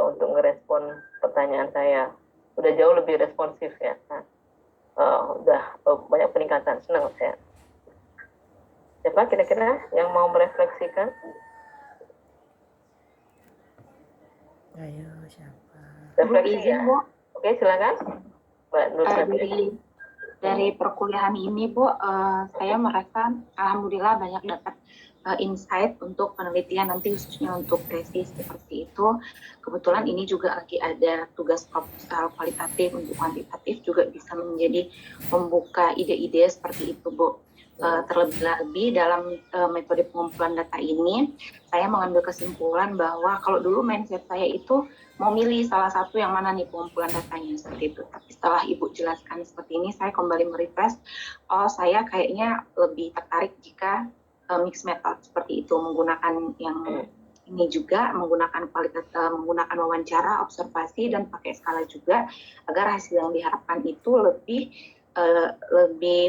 untuk ngerespon pertanyaan saya. Udah jauh lebih responsif ya. Udah banyak peningkatan, senang saya. Siapa kira-kira yang mau merefleksikan? Ayo, siapa? Refleksi ya. Oke, silakan. Mbak Nur dari perkuliahan ini, Bu, saya merasa alhamdulillah banyak dapat insight untuk penelitian nanti khususnya untuk tesis seperti itu. Kebetulan ini juga lagi ada tugas proposal kualitatif untuk kuantitatif juga bisa menjadi membuka ide-ide seperti itu, Bu. Terlebih-lebih dalam metode pengumpulan data ini, saya mengambil kesimpulan bahwa kalau dulu mindset saya itu mau milih salah satu yang mana nih pengumpulan datanya seperti itu. Tapi setelah Ibu jelaskan seperti ini, saya kembali merefresh, saya kayaknya lebih tertarik jika mix method seperti itu, menggunakan yang ini juga, menggunakan menggunakan wawancara, observasi, dan pakai skala juga, agar hasil yang diharapkan itu lebih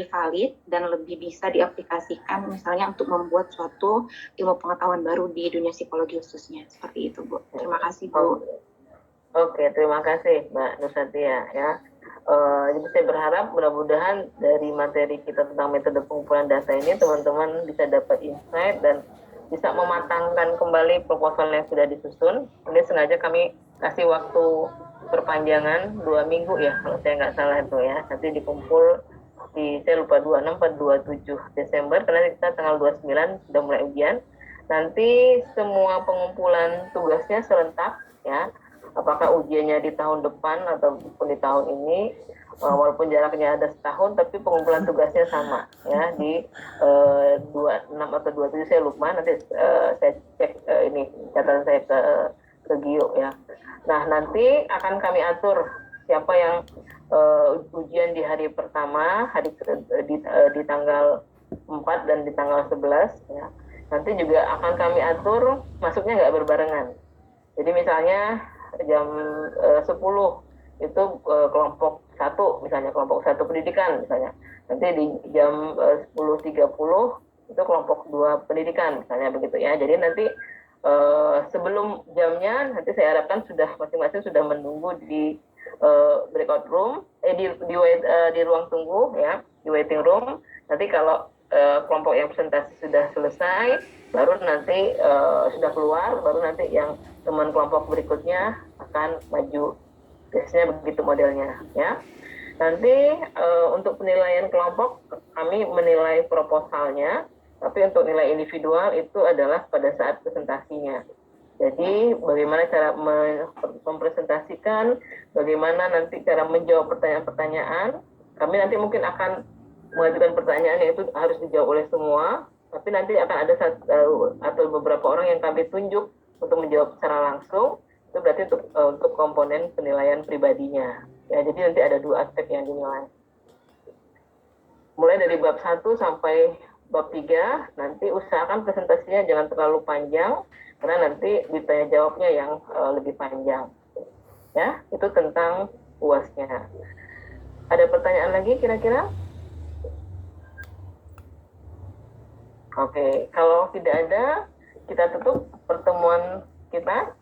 valid dan lebih bisa diaplikasikan misalnya untuk membuat suatu ilmu pengetahuan baru di dunia psikologi khususnya. Seperti itu, Bu. Terima kasih, Bu. Oke, terima kasih Mbak Nursatia ya. Jadi saya berharap mudah-mudahan dari materi kita tentang metode pengumpulan data ini teman-teman bisa dapat insight dan bisa mematangkan kembali proposal yang sudah disusun. Ini sengaja kami kasih waktu perpanjangan 2 minggu ya, kalau saya nggak salah itu ya. Nanti dikumpul di, saya lupa 26 atau 27 Desember, karena kita tanggal 29 sudah mulai ujian. Nanti semua pengumpulan tugasnya serentak ya. Apakah ujiannya di tahun depan ataupun di tahun ini, walaupun jaraknya ada setahun, tapi pengumpulan tugasnya sama ya, di 26 atau 27 saya lupa, nanti saya cek ini catatan saya ke Gio ya. Nah, nanti akan kami atur siapa yang ujian di hari pertama, di tanggal 4 dan di tanggal 11 ya. Nanti juga akan kami atur masuknya nggak berbarengan. Jadi misalnya jam 10 itu kelompok 1 misalnya, kelompok 1 pendidikan misalnya. Nanti di jam 10.30 itu kelompok 2 pendidikan misalnya begitu ya. Jadi nanti sebelum jamnya nanti saya harapkan sudah masing-masing sudah menunggu di breakout room, di ruang tunggu ya, di waiting room. Nanti kalau kelompok yang presentasi sudah selesai, baru nanti sudah keluar, baru nanti yang teman kelompok berikutnya akan maju. Biasanya begitu modelnya ya. Nanti untuk penilaian kelompok kami menilai proposalnya, tapi untuk nilai individual itu adalah pada saat presentasinya. Jadi bagaimana cara mempresentasikan, bagaimana nanti cara menjawab pertanyaan-pertanyaan. Kami nanti mungkin akan mengajukan pertanyaan yang itu harus dijawab oleh semua, tapi nanti akan ada satu atau beberapa orang yang kami tunjuk untuk menjawab secara langsung. Itu berarti untuk komponen penilaian pribadinya. Ya, jadi nanti ada 2 aspek yang dinilai. Mulai dari bab 1 sampai bab 3, nanti usahakan presentasinya jangan terlalu panjang, karena nanti ditanya jawabnya yang lebih panjang. Ya, itu tentang UASnya. Ada pertanyaan lagi kira-kira? Oke, kalau tidak ada, kita tutup pertemuan kita.